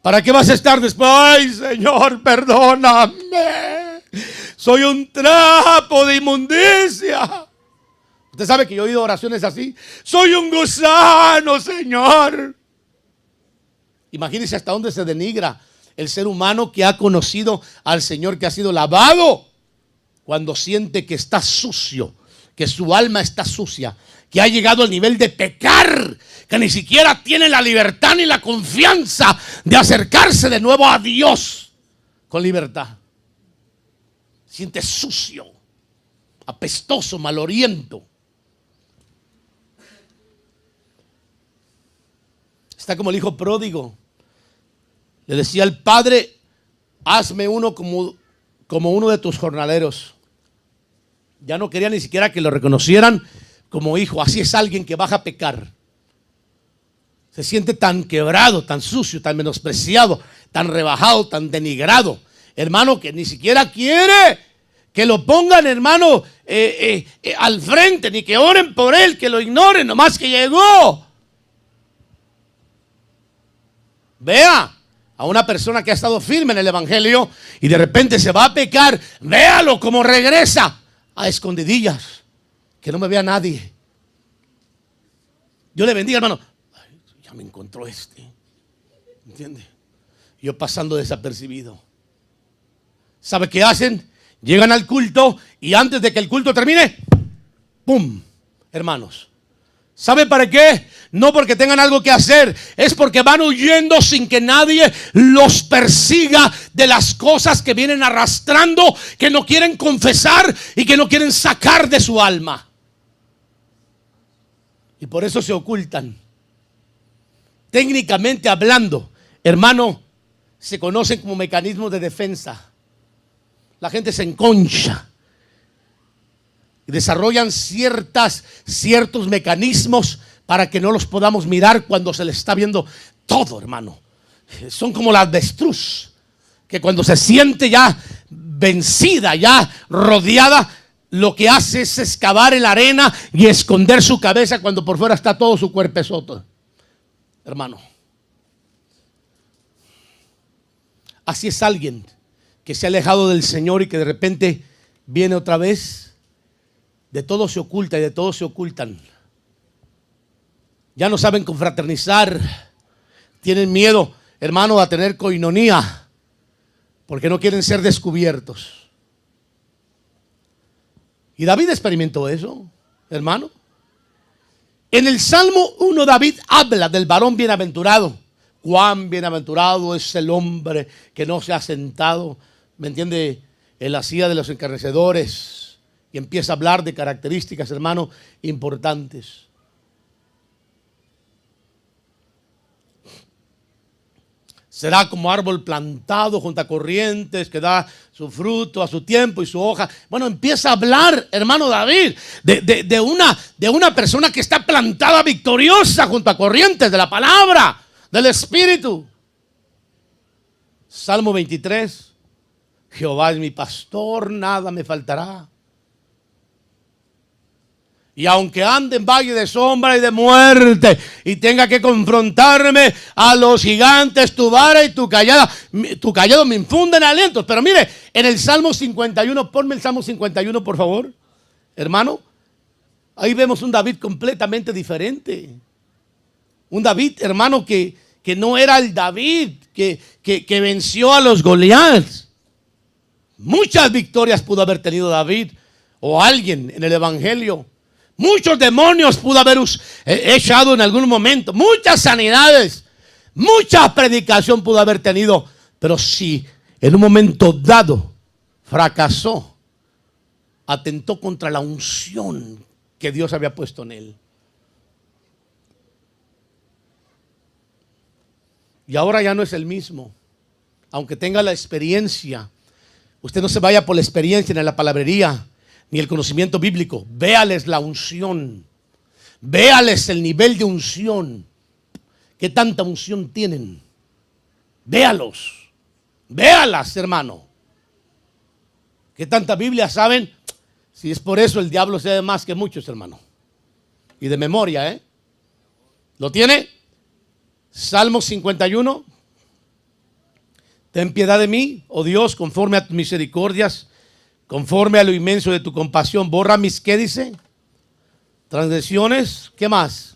¿Para qué vas a estar después? Ay, Señor, perdóname. Soy un trapo de inmundicia. Usted sabe que yo he oído oraciones así. Soy un gusano, Señor. Imagínese hasta dónde se denigra el ser humano que ha conocido al Señor, que ha sido lavado, cuando siente que está sucio, que su alma está sucia, que ha llegado al nivel de pecar, que ni siquiera tiene la libertad ni la confianza de acercarse de nuevo a Dios con libertad. Siente sucio, apestoso, maloriento. Está como el hijo pródigo. Le decía al padre: hazme uno como uno de tus jornaleros. Ya no quería ni siquiera que lo reconocieran como hijo. Así es alguien que baja a pecar. Se siente tan quebrado, tan sucio, tan menospreciado, tan rebajado, tan denigrado, hermano, que ni siquiera quiere que lo pongan, hermano, al frente, ni que oren por él, que lo ignoren, nomás que llegó. Vea a una persona que ha estado firme en el evangelio y de repente se va a pecar. Véalo como regresa a escondidillas, que no me vea nadie. Yo le bendiga, hermano. Ay, ya me encontró ¿entiende? Yo pasando desapercibido. ¿Sabe qué hacen? Llegan al culto y antes de que el culto termine, ¡pum! Hermanos, ¿sabe para qué? No porque tengan algo que hacer, es porque van huyendo sin que nadie los persiga de las cosas que vienen arrastrando, que no quieren confesar y que no quieren sacar de su alma. Y por eso se ocultan. Técnicamente hablando, hermano, se conocen como mecanismos de defensa. La gente se enconcha y desarrollan ciertos mecanismos para que no los podamos mirar cuando se les está viendo todo, hermano. Son como la avestruz, que cuando se siente ya vencida, ya rodeada, lo que hace es excavar en la arena y esconder su cabeza cuando por fuera está todo su cuerpezote. Hermano, así es alguien que se ha alejado del Señor y que de repente viene otra vez. De todo se oculta y de todo se ocultan. Ya no saben confraternizar. Tienen miedo, hermano, a tener coinonía, porque no quieren ser descubiertos. Y David experimentó eso, hermano. En el Salmo 1 David habla del varón bienaventurado. Cuán bienaventurado es el hombre que no se ha sentado, ¿me entiende?, en la silla de los encarnecedores. Y empieza a hablar de características, hermano, importantes. Será como árbol plantado junto a corrientes, que da su fruto a su tiempo y su hoja. Bueno, empieza a hablar, hermano David, de una persona que está plantada victoriosa junto a corrientes de la palabra, del Espíritu. Salmo 23. Jehová es mi pastor, nada me faltará. Y aunque ande en valle de sombra y de muerte y tenga que confrontarme a los gigantes, tu vara y tu cayado me infunden alientos. Pero mire, en el Salmo 51, ponme el Salmo 51 por favor, hermano. Ahí vemos un David completamente diferente. Un David, hermano, que no era el David que venció a los Goliaths. Muchas victorias pudo haber tenido David o alguien en el evangelio. Muchos demonios pudo haber echado en algún momento. Muchas sanidades. Mucha predicación pudo haber tenido. Pero si en un momento dado fracasó, atentó contra la unción que Dios había puesto en él. Y ahora ya no es el mismo. Aunque tenga la experiencia, usted no se vaya por la experiencia ni la palabrería ni el conocimiento bíblico. Véales la unción. Véales el nivel de unción. ¿Qué tanta unción tienen? Véalos. Véalas, hermano. ¿Qué tanta Biblia saben? Si es por eso el diablo sabe más que muchos, hermano. Y de memoria, ¿Lo tiene? Salmo 51. Ten piedad de mí, oh Dios, conforme a tus misericordias, conforme a lo inmenso de tu compasión. Borra mis, ¿qué dice? Transgresiones. ¿Qué más?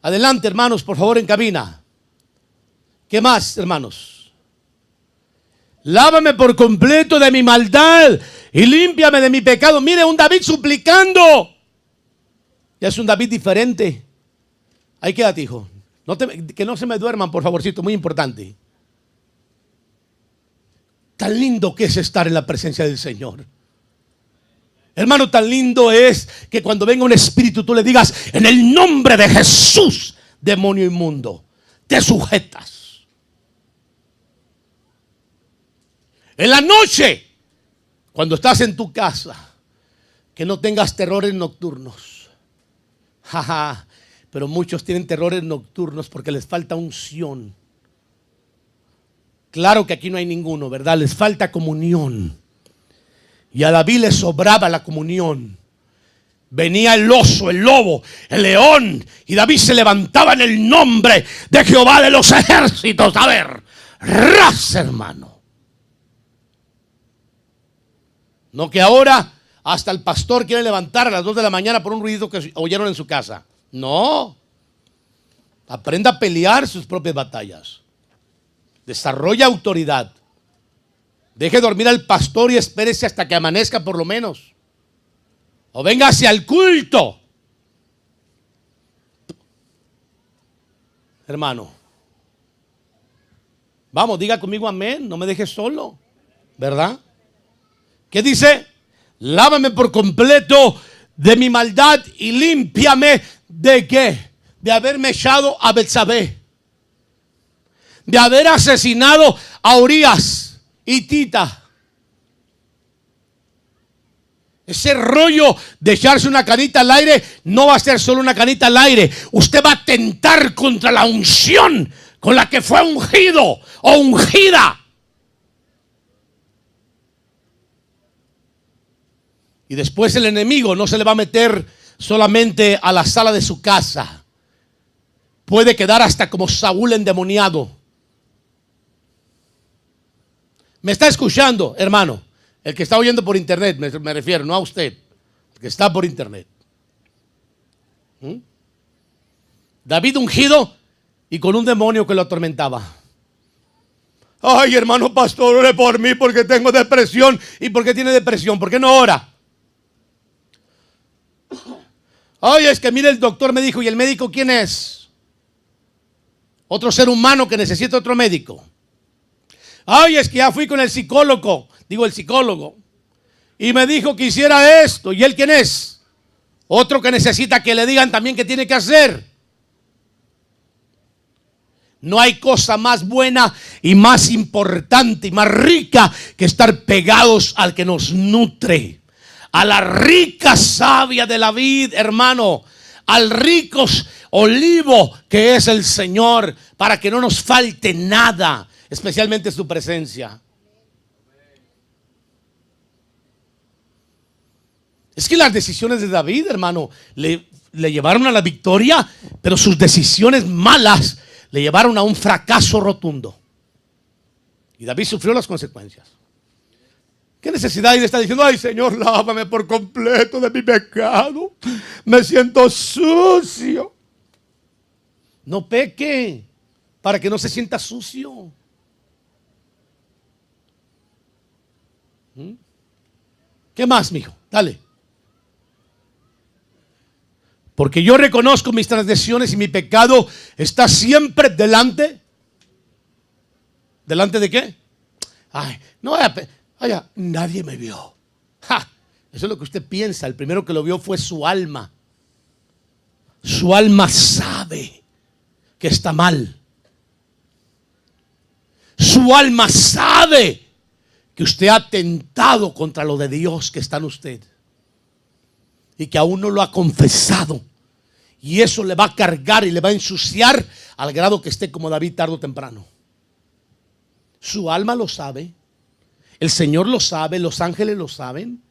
Adelante, hermanos, por favor, en cabina. ¿Qué más, hermanos? Lávame por completo de mi maldad y límpiame de mi pecado. Mire, un David suplicando. Ya es un David diferente. Ahí quédate, hijo. Que no se me duerman, por favorcito, muy importante. Tan lindo que es estar en la presencia del Señor. Hermano, tan lindo es que cuando venga un espíritu tú le digas: en el nombre de Jesús, demonio inmundo, te sujetas. En la noche, cuando estás en tu casa, que no tengas terrores nocturnos. Jaja, pero muchos tienen terrores nocturnos porque les falta unción. Claro que aquí no hay ninguno, ¿verdad? Les falta comunión. Y a David le sobraba la comunión. Venía el oso, el lobo, el león, y David se levantaba en el nombre de Jehová de los ejércitos. A ver, ras, hermano. No que ahora hasta el pastor quiere levantar a las 2 de la mañana por un ruido que oyeron en su casa. No. Aprenda a pelear sus propias batallas. Desarrolla autoridad. Deje dormir al pastor y espérese hasta que amanezca por lo menos. O venga hacia el culto. Hermano. Vamos, diga conmigo amén. No me dejes solo. ¿Verdad? ¿Qué dice? Lávame por completo de mi maldad y límpiame ¿de qué? De haberme echado a Betsabé. De haber asesinado a Urías y Tita. Ese rollo de echarse una canita al aire no va a ser solo una canita al aire. Usted va a atentar contra la unción con la que fue ungido o ungida. Y después el enemigo no se le va a meter solamente a la sala de su casa. Puede quedar hasta como Saúl endemoniado. ¿Me está escuchando, hermano? El que está oyendo por internet, me refiero, no a usted. El que está por internet. David ungido y con un demonio que lo atormentaba. Ay, hermano pastor, ore por mí porque tengo depresión. ¿Y por qué tiene depresión? ¿Por qué no ora? Ay, es que mire, el doctor me dijo. ¿Y el médico quién es? Otro ser humano que necesita otro médico. Ay, es que ya fui con el psicólogo. Digo, el psicólogo. Y me dijo que hiciera esto. ¿Y él quién es? Otro que necesita que le digan también qué tiene que hacer. No hay cosa más buena y más importante y más rica que estar pegados al que nos nutre. A la rica savia de la vid, hermano. Al rico olivo que es el Señor. Para que no nos falte nada. Especialmente su presencia. Es que las decisiones de David, hermano, le llevaron a la victoria, pero sus decisiones malas le llevaron a un fracaso rotundo. Y David sufrió las consecuencias. ¿Qué necesidad hay de estar diciendo: ay, Señor, lávame por completo de mi pecado? Me siento sucio. No peque para que no se sienta sucio. ¿Qué más, mijo? Dale. Porque yo reconozco mis transgresiones y mi pecado está siempre delante. ¿Delante de qué? Ay, no vaya, nadie me vio. ¡Ja! Eso es lo que usted piensa. El primero que lo vio fue su alma. Su alma sabe que está mal. Su alma sabe que usted ha atentado contra lo de Dios que está en usted. Y que aún no lo ha confesado. Y eso le va a cargar y le va a ensuciar al grado que esté como David tarde o temprano. Su alma lo sabe. El Señor lo sabe. Los ángeles lo saben.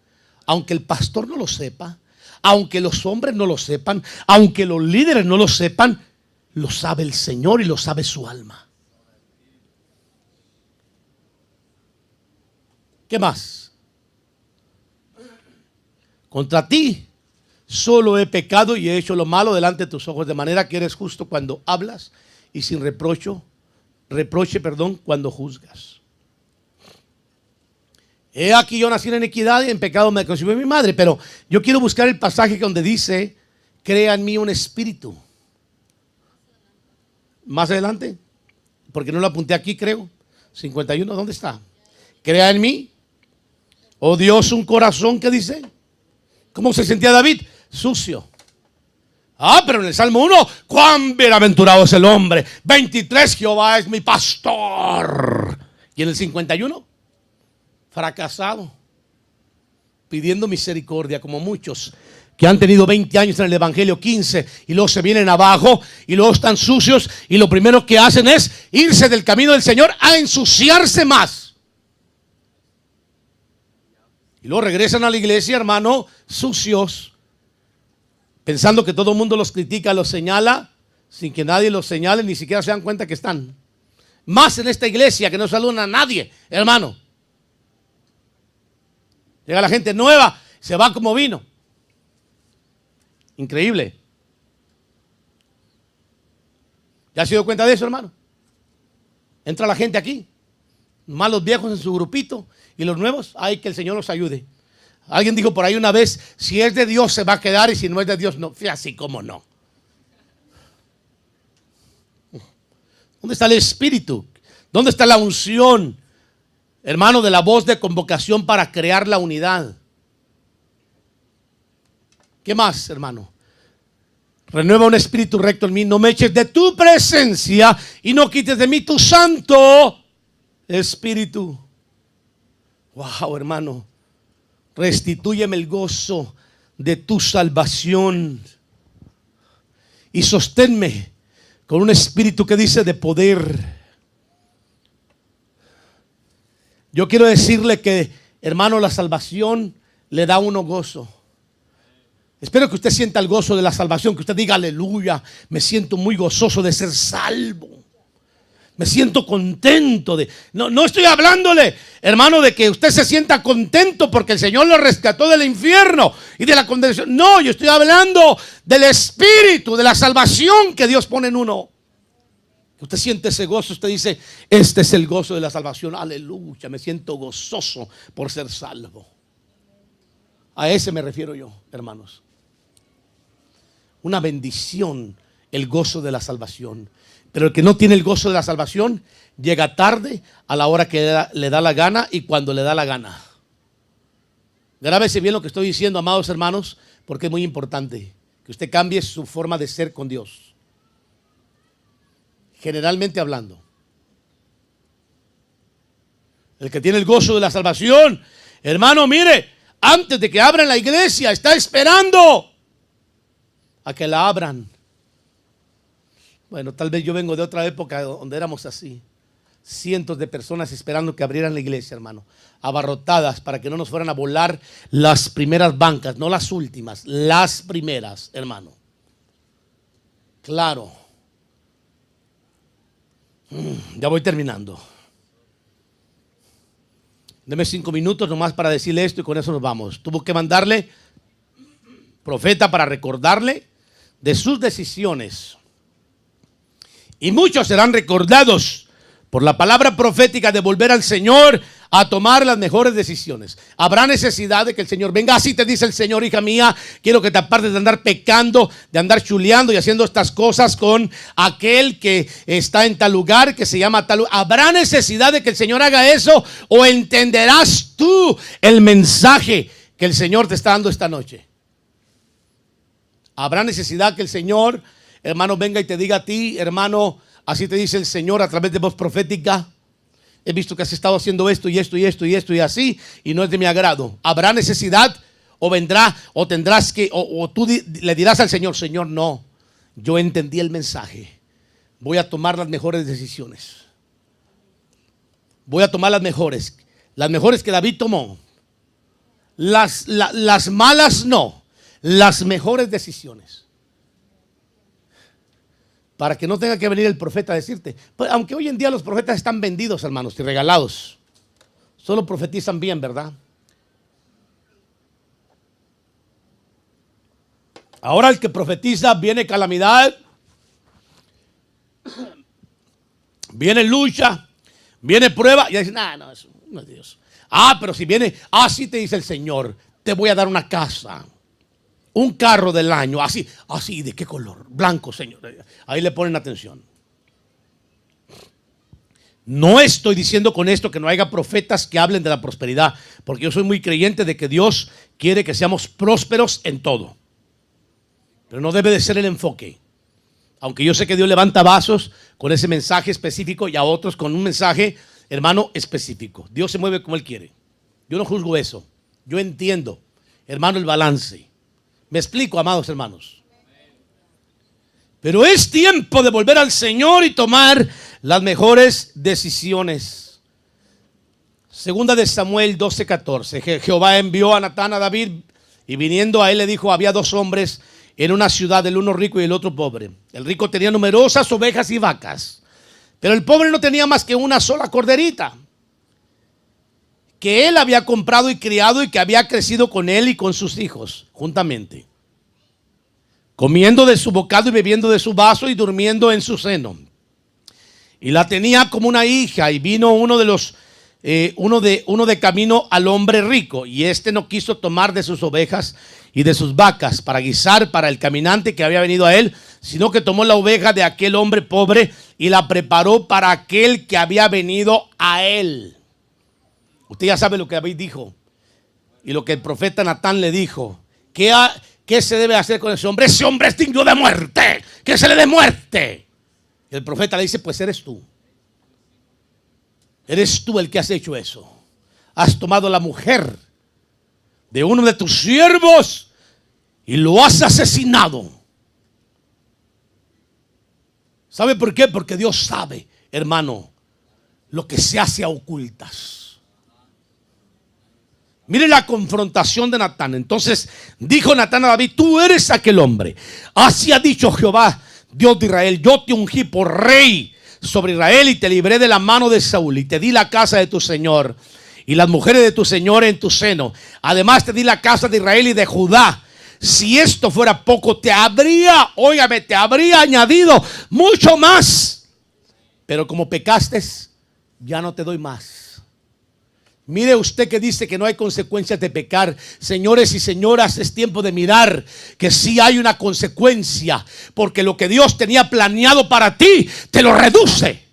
Aunque el pastor no lo sepa. Aunque los hombres no lo sepan. Aunque los líderes no lo sepan. Lo sabe el Señor y lo sabe su alma. ¿Qué más? Contra ti solo he pecado y he hecho lo malo delante de tus ojos, de manera que eres justo cuando hablas y sin reproche, cuando juzgas. He aquí yo nací en iniquidad y en pecado me concibió mi madre. Pero yo quiero buscar el pasaje donde dice, crea en mí un espíritu. Más adelante, porque no lo apunté aquí, creo. 51, ¿dónde está? Crea en mí, oh Dios, un corazón, ¿qué dice? ¿Cómo se sentía David? Sucio. Pero en el Salmo 1, cuán bienaventurado es el hombre. 23, Jehová es mi pastor. Y en el 51, fracasado, pidiendo misericordia, como muchos que han tenido 20 años en el Evangelio, 15, y luego se vienen abajo, y luego están sucios, y lo primero que hacen es irse del camino del Señor a ensuciarse más. Y luego regresan a la iglesia, hermano, sucios, pensando que todo el mundo los critica, los señala, sin que nadie los señale, ni siquiera se dan cuenta que están. Más en esta iglesia que no saludan a nadie, hermano. Llega la gente nueva, se va como vino. Increíble. ¿Ya se dio cuenta de eso, hermano? Entra la gente aquí, más los viejos en su grupito y los nuevos, ay, que el Señor los ayude. Alguien dijo por ahí una vez, si es de Dios se va a quedar y si no es de Dios no. Fíjate, así como no. ¿Dónde está el Espíritu? ¿Dónde está la unción, hermano, de la voz de convocación para crear la unidad? ¿Qué más, hermano? Renueva un espíritu recto en mí. No me eches de tu presencia y no quites de mí tu santo espíritu. Wow, hermano. Restitúyeme el gozo de tu salvación y sosténme con un espíritu que dice de poder. Yo quiero decirle que, hermano, la salvación le da a uno gozo. Espero que usted sienta el gozo de la salvación, que usted diga aleluya, me siento muy gozoso de ser salvo. Me siento contento de... No estoy hablándole, hermano, de que usted se sienta contento porque el Señor lo rescató del infierno y de la condenación. No, yo estoy hablando del espíritu, de la salvación que Dios pone en uno. Usted siente ese gozo, usted dice, este es el gozo de la salvación. Aleluya, me siento gozoso por ser salvo. A ese me refiero yo, hermanos. Una bendición, el gozo de la salvación. Pero el que no tiene el gozo de la salvación llega tarde, a la hora que le da la gana y cuando le da la gana. Grábese bien lo que estoy diciendo, amados hermanos, porque es muy importante que usted cambie su forma de ser con Dios. Generalmente hablando. El que tiene el gozo de la salvación, hermano, mire, antes de que abran la iglesia, está esperando a que la abran. Bueno, tal vez yo vengo de otra época donde éramos así. Cientos de personas esperando que abrieran la iglesia, hermano. Abarrotadas para que no nos fueran a volar las primeras bancas, no las últimas, las primeras, hermano. Claro. Ya voy terminando. Deme 5 minutos nomás para decirle esto y con eso nos vamos. Tuvo que mandarle profeta para recordarle de sus decisiones. Y muchos serán recordados por la palabra profética de volver al Señor a tomar las mejores decisiones. Habrá necesidad de que el Señor venga. Así te dice el Señor, hija mía, quiero que te apartes de andar pecando, de andar chuleando y haciendo estas cosas con aquel que está en tal lugar, que se llama tal lugar. Habrá necesidad de que el Señor haga eso, o entenderás tú el mensaje que el Señor te está dando esta noche. Habrá necesidad que el Señor, hermano, venga y te diga a ti, hermano, así te dice el Señor a través de voz profética. He visto que has estado haciendo esto y esto y esto y esto y así, y no es de mi agrado. Habrá necesidad, o vendrá, o tendrás que, o tú le dirás al Señor, Señor, no, yo entendí el mensaje. Voy a tomar las mejores decisiones. Voy a tomar las mejores que David tomó. Las malas no, las mejores decisiones. Para que no tenga que venir el profeta a decirte. Pues, aunque hoy en día los profetas están vendidos, hermanos, y regalados. Solo profetizan bien, ¿verdad? Ahora el que profetiza, viene calamidad, viene lucha, viene prueba, y dicen, no, eso no es Dios. Pero si viene, así te dice el Señor, te voy a dar una casa, un carro del año, así, ¿de qué color? Blanco, Señor. Ahí le ponen atención. No estoy diciendo con esto que no haya profetas que hablen de la prosperidad, porque yo soy muy creyente de que Dios quiere que seamos prósperos en todo. Pero no debe de ser el enfoque. Aunque yo sé que Dios levanta vasos con ese mensaje específico y a otros con un mensaje, hermano, específico. Dios se mueve como Él quiere. Yo no juzgo eso. Yo entiendo, hermano, el balance. Me explico, amados hermanos. Pero es tiempo de volver al Señor y tomar las mejores decisiones. Segunda de Samuel 12:14. Jehová envió a Natán a David y viniendo a él le dijo, había dos hombres en una ciudad, el uno rico y el otro pobre. El rico tenía numerosas ovejas y vacas, pero el pobre no tenía más que una sola corderita, que él había comprado y criado y que había crecido con él y con sus hijos juntamente, comiendo de su bocado y bebiendo de su vaso y durmiendo en su seno. Y la tenía como una hija. Y vino uno de camino al hombre rico, y éste no quiso tomar de sus ovejas y de sus vacas para guisar para el caminante que había venido a él, sino que tomó la oveja de aquel hombre pobre y la preparó para aquel que había venido a él. Usted ya sabe lo que David dijo y lo que el profeta Natán le dijo. ¿Qué se debe hacer con ese hombre? Ese hombre es digno de muerte, que se le dé muerte. El profeta le dice, pues eres tú. Eres tú el que has hecho eso. Has tomado la mujer de uno de tus siervos y lo has asesinado. ¿Sabe por qué? Porque Dios sabe, hermano, lo que se hace a ocultas. Mire la confrontación de Natán. Entonces dijo Natán a David, tú eres aquel hombre. Así ha dicho Jehová, Dios de Israel, yo te ungí por rey sobre Israel y te libré de la mano de Saúl y te di la casa de tu señor y las mujeres de tu señor en tu seno. Además te di la casa de Israel y de Judá. Si esto fuera poco, te habría añadido mucho más. Pero como pecaste, ya no te doy más. Mire usted que dice que no hay consecuencias de pecar. Señores y señoras, es tiempo de mirar que sí hay una consecuencia, porque lo que Dios tenía planeado para ti, te lo reduce.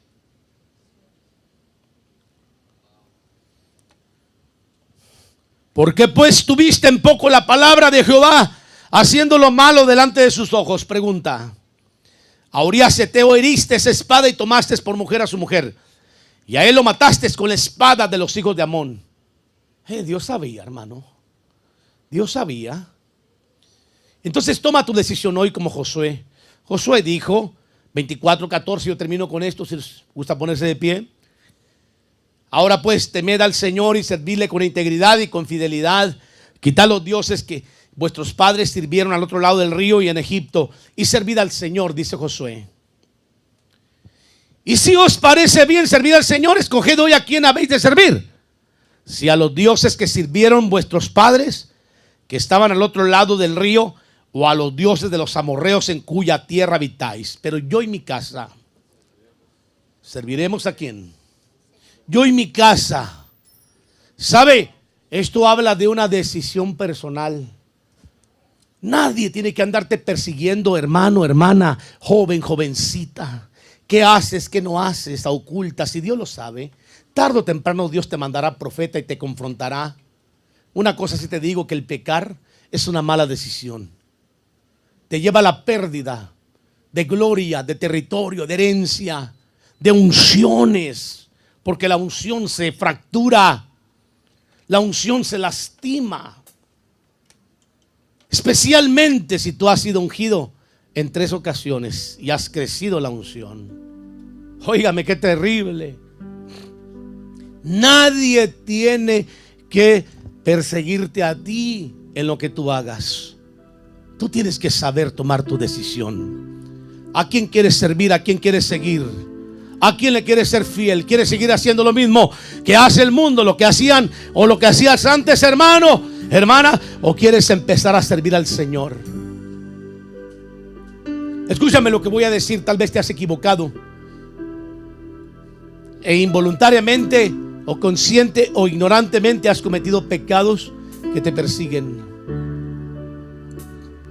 ¿Por qué pues tuviste en poco la palabra de Jehová, haciendo lo malo delante de sus ojos? Pregunta. A Urías Eteo heriste esa espada y tomaste por mujer a su mujer, y a él lo mataste con la espada de los hijos de Amón. Dios sabía, hermano. Dios sabía. Entonces toma tu decisión hoy como Josué. Josué dijo, 24:14, yo termino con esto, si les gusta ponerse de pie. Ahora pues temed al Señor y servidle con integridad y con fidelidad. Quitad los dioses que vuestros padres sirvieron al otro lado del río y en Egipto, y servid al Señor, dice Josué. Y si os parece bien servir al Señor, escoged hoy a quién habéis de servir. Si a los dioses que sirvieron vuestros padres, que estaban al otro lado del río, o a los dioses de los amorreos en cuya tierra habitáis. Pero yo y mi casa, ¿serviremos a quién? Yo y mi casa. ¿Sabe? Esto habla de una decisión personal. Nadie tiene que andarte persiguiendo, hermano, hermana, joven, jovencita. ¿Qué haces? ¿Qué no haces? A ocultas. Si Dios lo sabe, tarde o temprano Dios te mandará profeta y te confrontará. Una cosa sí te digo, que el pecar es una mala decisión. Te lleva a la pérdida de gloria, de territorio, de herencia, de unciones. Porque la unción se fractura, la unción se lastima. Especialmente si tú has sido ungido en 3 ocasiones y has crecido la unción. Óigame, qué terrible. Nadie tiene que perseguirte a ti en lo que tú hagas. Tú tienes que saber tomar tu decisión. ¿A quién quieres servir? ¿A quién quieres seguir? ¿A quién le quieres ser fiel? ¿Quieres seguir haciendo lo mismo que hace el mundo, lo que hacían o lo que hacías antes, hermano, hermana? ¿O quieres empezar a servir al Señor? Escúchame lo que voy a decir. Tal vez te has equivocado e involuntariamente o consciente o ignorantemente has cometido pecados que te persiguen.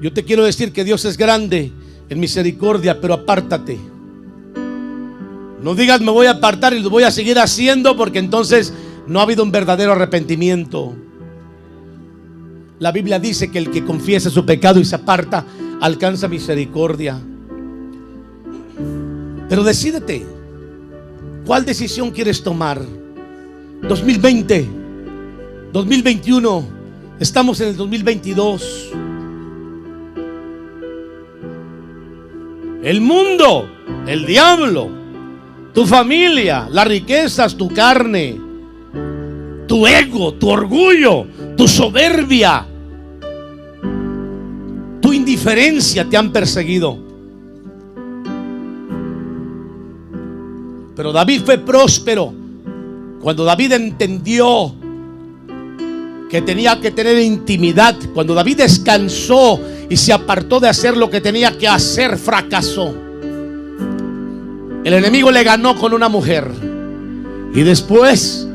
Yo te quiero decir que Dios es grande en misericordia, pero apártate. No digas me voy a apartar y lo voy a seguir haciendo, porque entonces no ha habido un verdadero arrepentimiento. La Biblia dice que el que confiesa su pecado y se aparta alcanza misericordia. Pero decídete, ¿cuál decisión quieres tomar? 2020, 2021, estamos en el 2022. El mundo, el diablo, tu familia, las riquezas, tu carne, tu ego, tu orgullo, tu soberbia, tu indiferencia te han perseguido. Pero David fue próspero cuando David entendió que tenía que tener intimidad. Cuando David descansó y se apartó de hacer lo que tenía que hacer, fracasó. El enemigo le ganó con una mujer. Y después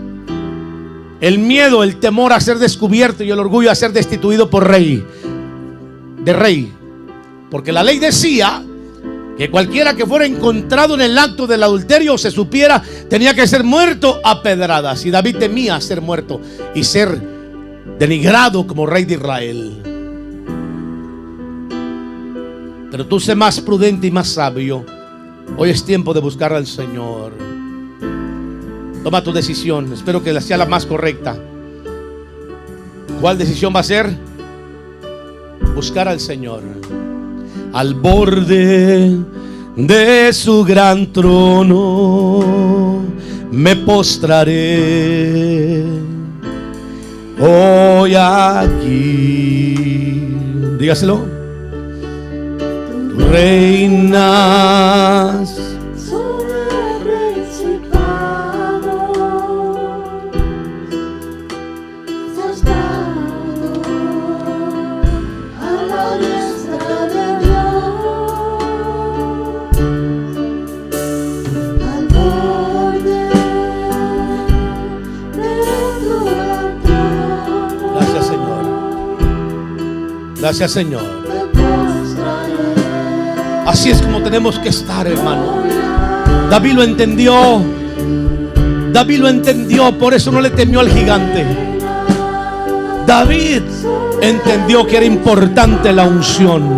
el miedo, el temor a ser descubierto y el orgullo a ser destituido por rey. Porque la ley decía que cualquiera que fuera encontrado en el acto del adulterio o se supiera, tenía que ser muerto a pedradas. Y David temía ser muerto y ser denigrado como rey de Israel. Pero tú sé más prudente y más sabio. Hoy es tiempo de buscar al Señor. Toma tu decisión. Espero que sea la más correcta. ¿Cuál decisión va a ser? Buscar al Señor. Al borde de su gran trono me postraré. Hoy aquí, dígaselo. Tú reinas sobre principados, sentado a la diestra de Dios, al borde de tu gran trono. Gracias, Señor. Gracias, Señor. Así es como tenemos que estar, hermano. David lo entendió. David lo entendió, por eso no le temió al gigante. David entendió que era importante la unción,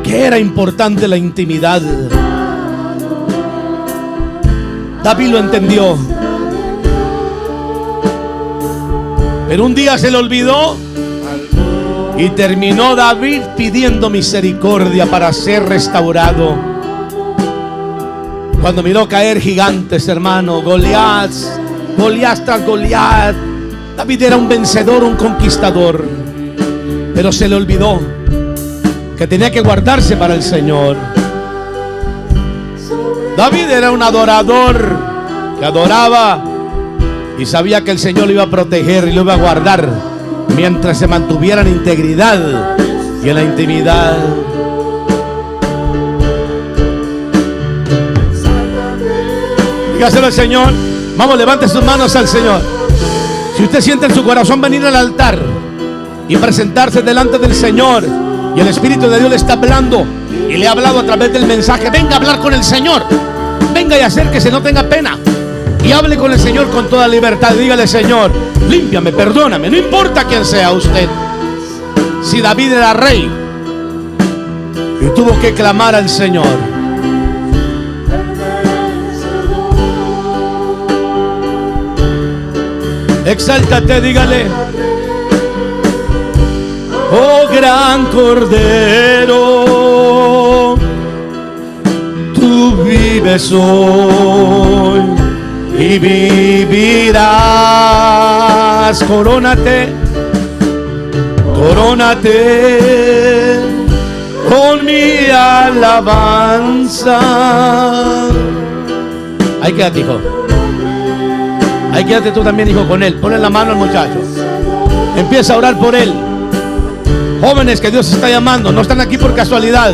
que era importante la intimidad. David lo entendió. Pero un día se le olvidó y terminó David pidiendo misericordia para ser restaurado. Cuando miró caer gigantes, hermano, Goliat tras Goliat, David era un vencedor, un conquistador. Pero se le olvidó que tenía que guardarse para el Señor. David era un adorador que adoraba y sabía que el Señor lo iba a proteger y lo iba a guardar mientras se mantuviera en integridad y en la intimidad. Dígaselo al Señor. Vamos, levante sus manos al Señor. Si usted siente en su corazón venir al altar y presentarse delante del Señor, y el Espíritu de Dios le está hablando y le ha hablado a través del mensaje, venga a hablar con el Señor. Venga y acérquese, no tenga pena, y hable con el Señor con toda libertad. Dígale: Señor, límpiame, perdóname. No importa quién sea usted. Si David era rey y tuvo que clamar al Señor, exáltate, dígale: oh gran Cordero, tú vives hoy y vivirás. Corónate, corónate con mi alabanza. Ahí quédate, hijo. Ahí quédate tú también, hijo, con él. Ponle la mano al muchacho. Empieza a orar por él. Jóvenes que Dios está llamando, no están aquí por casualidad.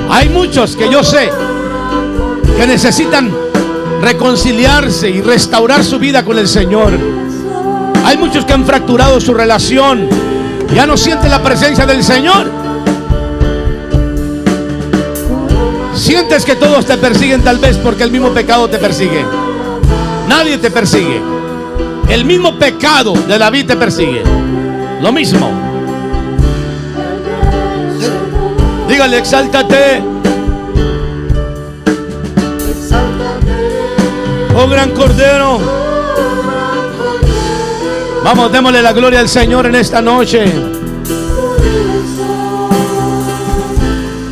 Hay muchos que yo sé que necesitan reconciliarse y restaurar su vida con el Señor. Hay muchos que han fracturado su relación. Ya no sienten la presencia del Señor. Sientes que todos te persiguen, tal vez porque el mismo pecado te persigue. Nadie te persigue. El mismo pecado de David te persigue. Lo mismo. Dígale, exáltate. Oh gran Cordero. Vamos, démosle la gloria al Señor en esta noche.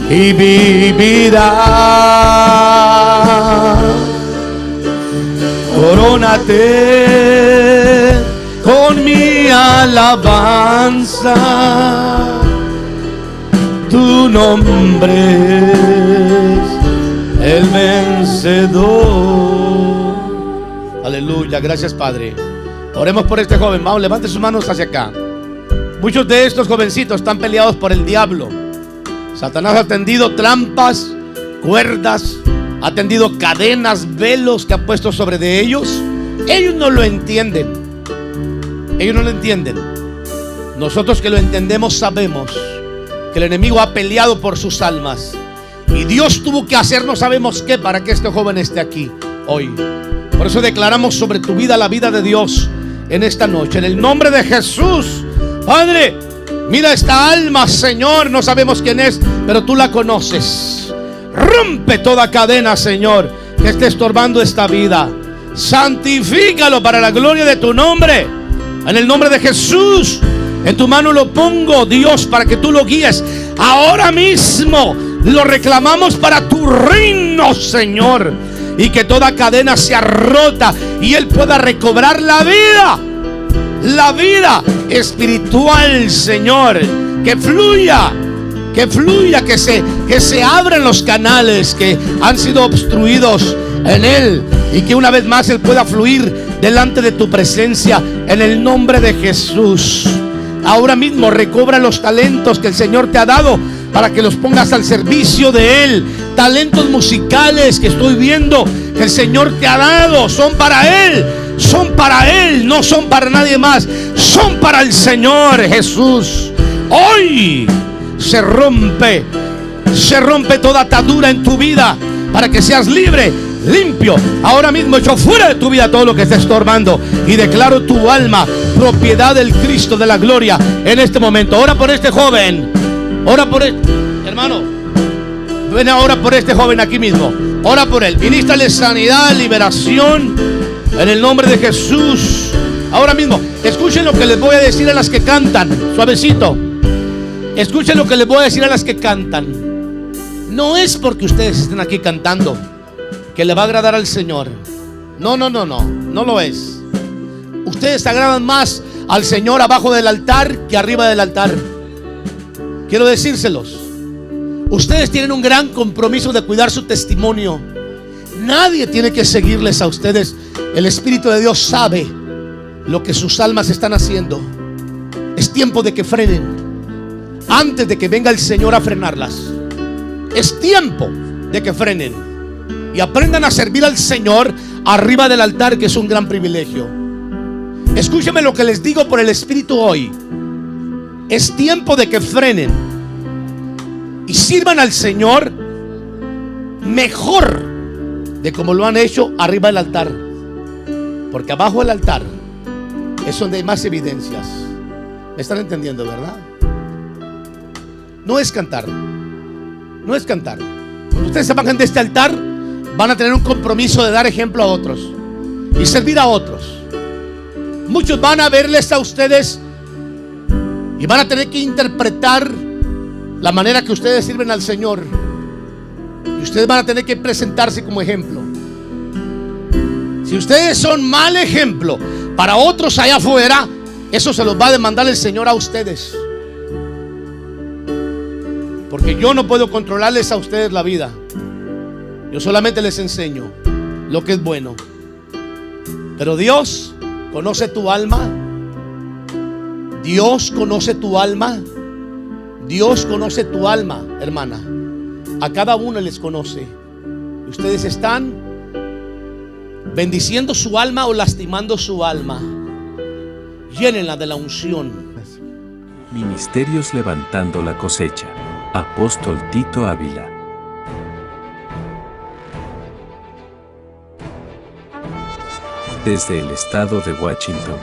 Y vivirá. Corónate con mi alabanza. Tu nombre es el vencedor. Aleluya, gracias Padre. Oremos por este joven. Vamos, levante sus manos hacia acá. Muchos de estos jovencitos están peleados por el diablo. Satanás ha tendido trampas, cuerdas, ha tendido cadenas, velos que ha puesto sobre de ellos. Ellos no lo entienden. Ellos no lo entienden. Nosotros que lo entendemos sabemos que el enemigo ha peleado por sus almas. Y Dios tuvo que hacer no sabemos qué para que este joven esté aquí hoy. Por eso declaramos sobre tu vida la vida de Dios en esta noche. En el nombre de Jesús, Padre, mira esta alma, Señor. No sabemos quién es, pero tú la conoces. Rompe toda cadena, Señor, que esté estorbando esta vida. Santifícalo para la gloria de tu nombre. En el nombre de Jesús, en tu mano lo pongo, Dios, para que tú lo guíes. Ahora mismo lo reclamamos para tu reino, Señor. Y que toda cadena sea rota y Él pueda recobrar la vida espiritual, Señor. Que fluya, que se abran los canales que han sido obstruidos en Él. Y que una vez más Él pueda fluir delante de tu presencia en el nombre de Jesús. Ahora mismo recobra los talentos que el Señor te ha dado para que los pongas al servicio de Él. Talentos musicales que estoy viendo que el Señor te ha dado son para Él. Son para Él, no son para nadie más. Son para el Señor Jesús. Hoy se rompe toda atadura en tu vida para que seas libre, limpio. Ahora mismo echo fuera de tu vida todo lo que esté estorbando y declaro tu alma propiedad del Cristo de la gloria en este momento. Ora por este joven. Ora por él, hermano. Ven ahora por este joven aquí mismo. Ora por él. Ministrale sanidad, liberación en el nombre de Jesús. Ahora mismo, escuchen lo que les voy a decir a las que cantan. Suavecito. Escuchen lo que les voy a decir a las que cantan. No es porque ustedes estén aquí cantando que le va a agradar al Señor. No lo es. Ustedes agradan más al Señor abajo del altar que arriba del altar. Quiero decírselos. Ustedes tienen un gran compromiso de cuidar su testimonio. Nadie tiene que seguirles a ustedes. El Espíritu de Dios sabe lo que sus almas están haciendo. Es tiempo de que frenen antes de que venga el Señor a frenarlas. Es tiempo de que frenen y aprendan a servir al Señor arriba del altar, que es un gran privilegio. Escúcheme lo que les digo por el Espíritu hoy. Es tiempo de que frenen y sirvan al Señor mejor de como lo han hecho arriba del altar. Porque abajo del altar es donde hay más evidencias. ¿Me están entendiendo, verdad? No es cantar. No es cantar. Cuando ustedes se bajan de este altar, van a tener un compromiso de dar ejemplo a otros y servir a otros. Muchos van a verles a ustedes y van a tener que interpretar la manera que ustedes sirven al Señor. Y ustedes van a tener que presentarse como ejemplo. Si ustedes son mal ejemplo para otros allá afuera, eso se los va a demandar el Señor a ustedes. Porque yo no puedo controlarles a ustedes la vida. Yo solamente les enseño. lo que es bueno. Pero Dios conoce tu alma. Dios conoce tu alma. Dios conoce tu alma, hermana. A cada uno les conoce. Ustedes están bendiciendo su alma o lastimando su alma. Llénenla de la unción. Ministerios Levantando la Cosecha. Apóstol Tito Ávila. Desde el estado de Washington,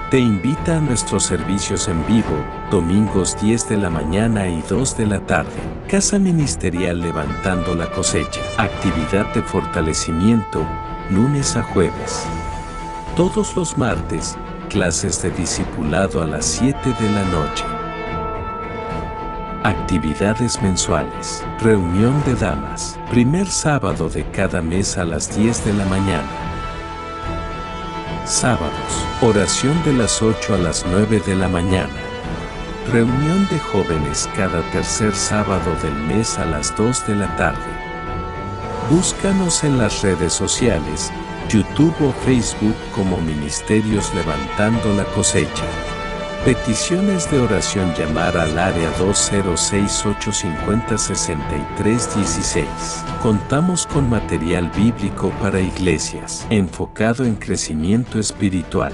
te invita a nuestros servicios en vivo, domingos 10 de la mañana y 2 de la tarde. Casa Ministerial Levantando la Cosecha. Actividad de fortalecimiento, lunes a jueves. Todos los martes, clases de discipulado a las 7 de la noche. Actividades mensuales. Reunión de damas. Primer sábado de cada mes a las 10 de la mañana. Sábados. Oración de las 8 a las 9 de la mañana. Reunión de jóvenes cada tercer sábado del mes a las 2 de la tarde. Búscanos en las redes sociales, YouTube o Facebook como Ministerios Levantando la Cosecha. Peticiones de oración: llamar al área 206-850-6316. Contamos con material bíblico para iglesias, enfocado en crecimiento espiritual.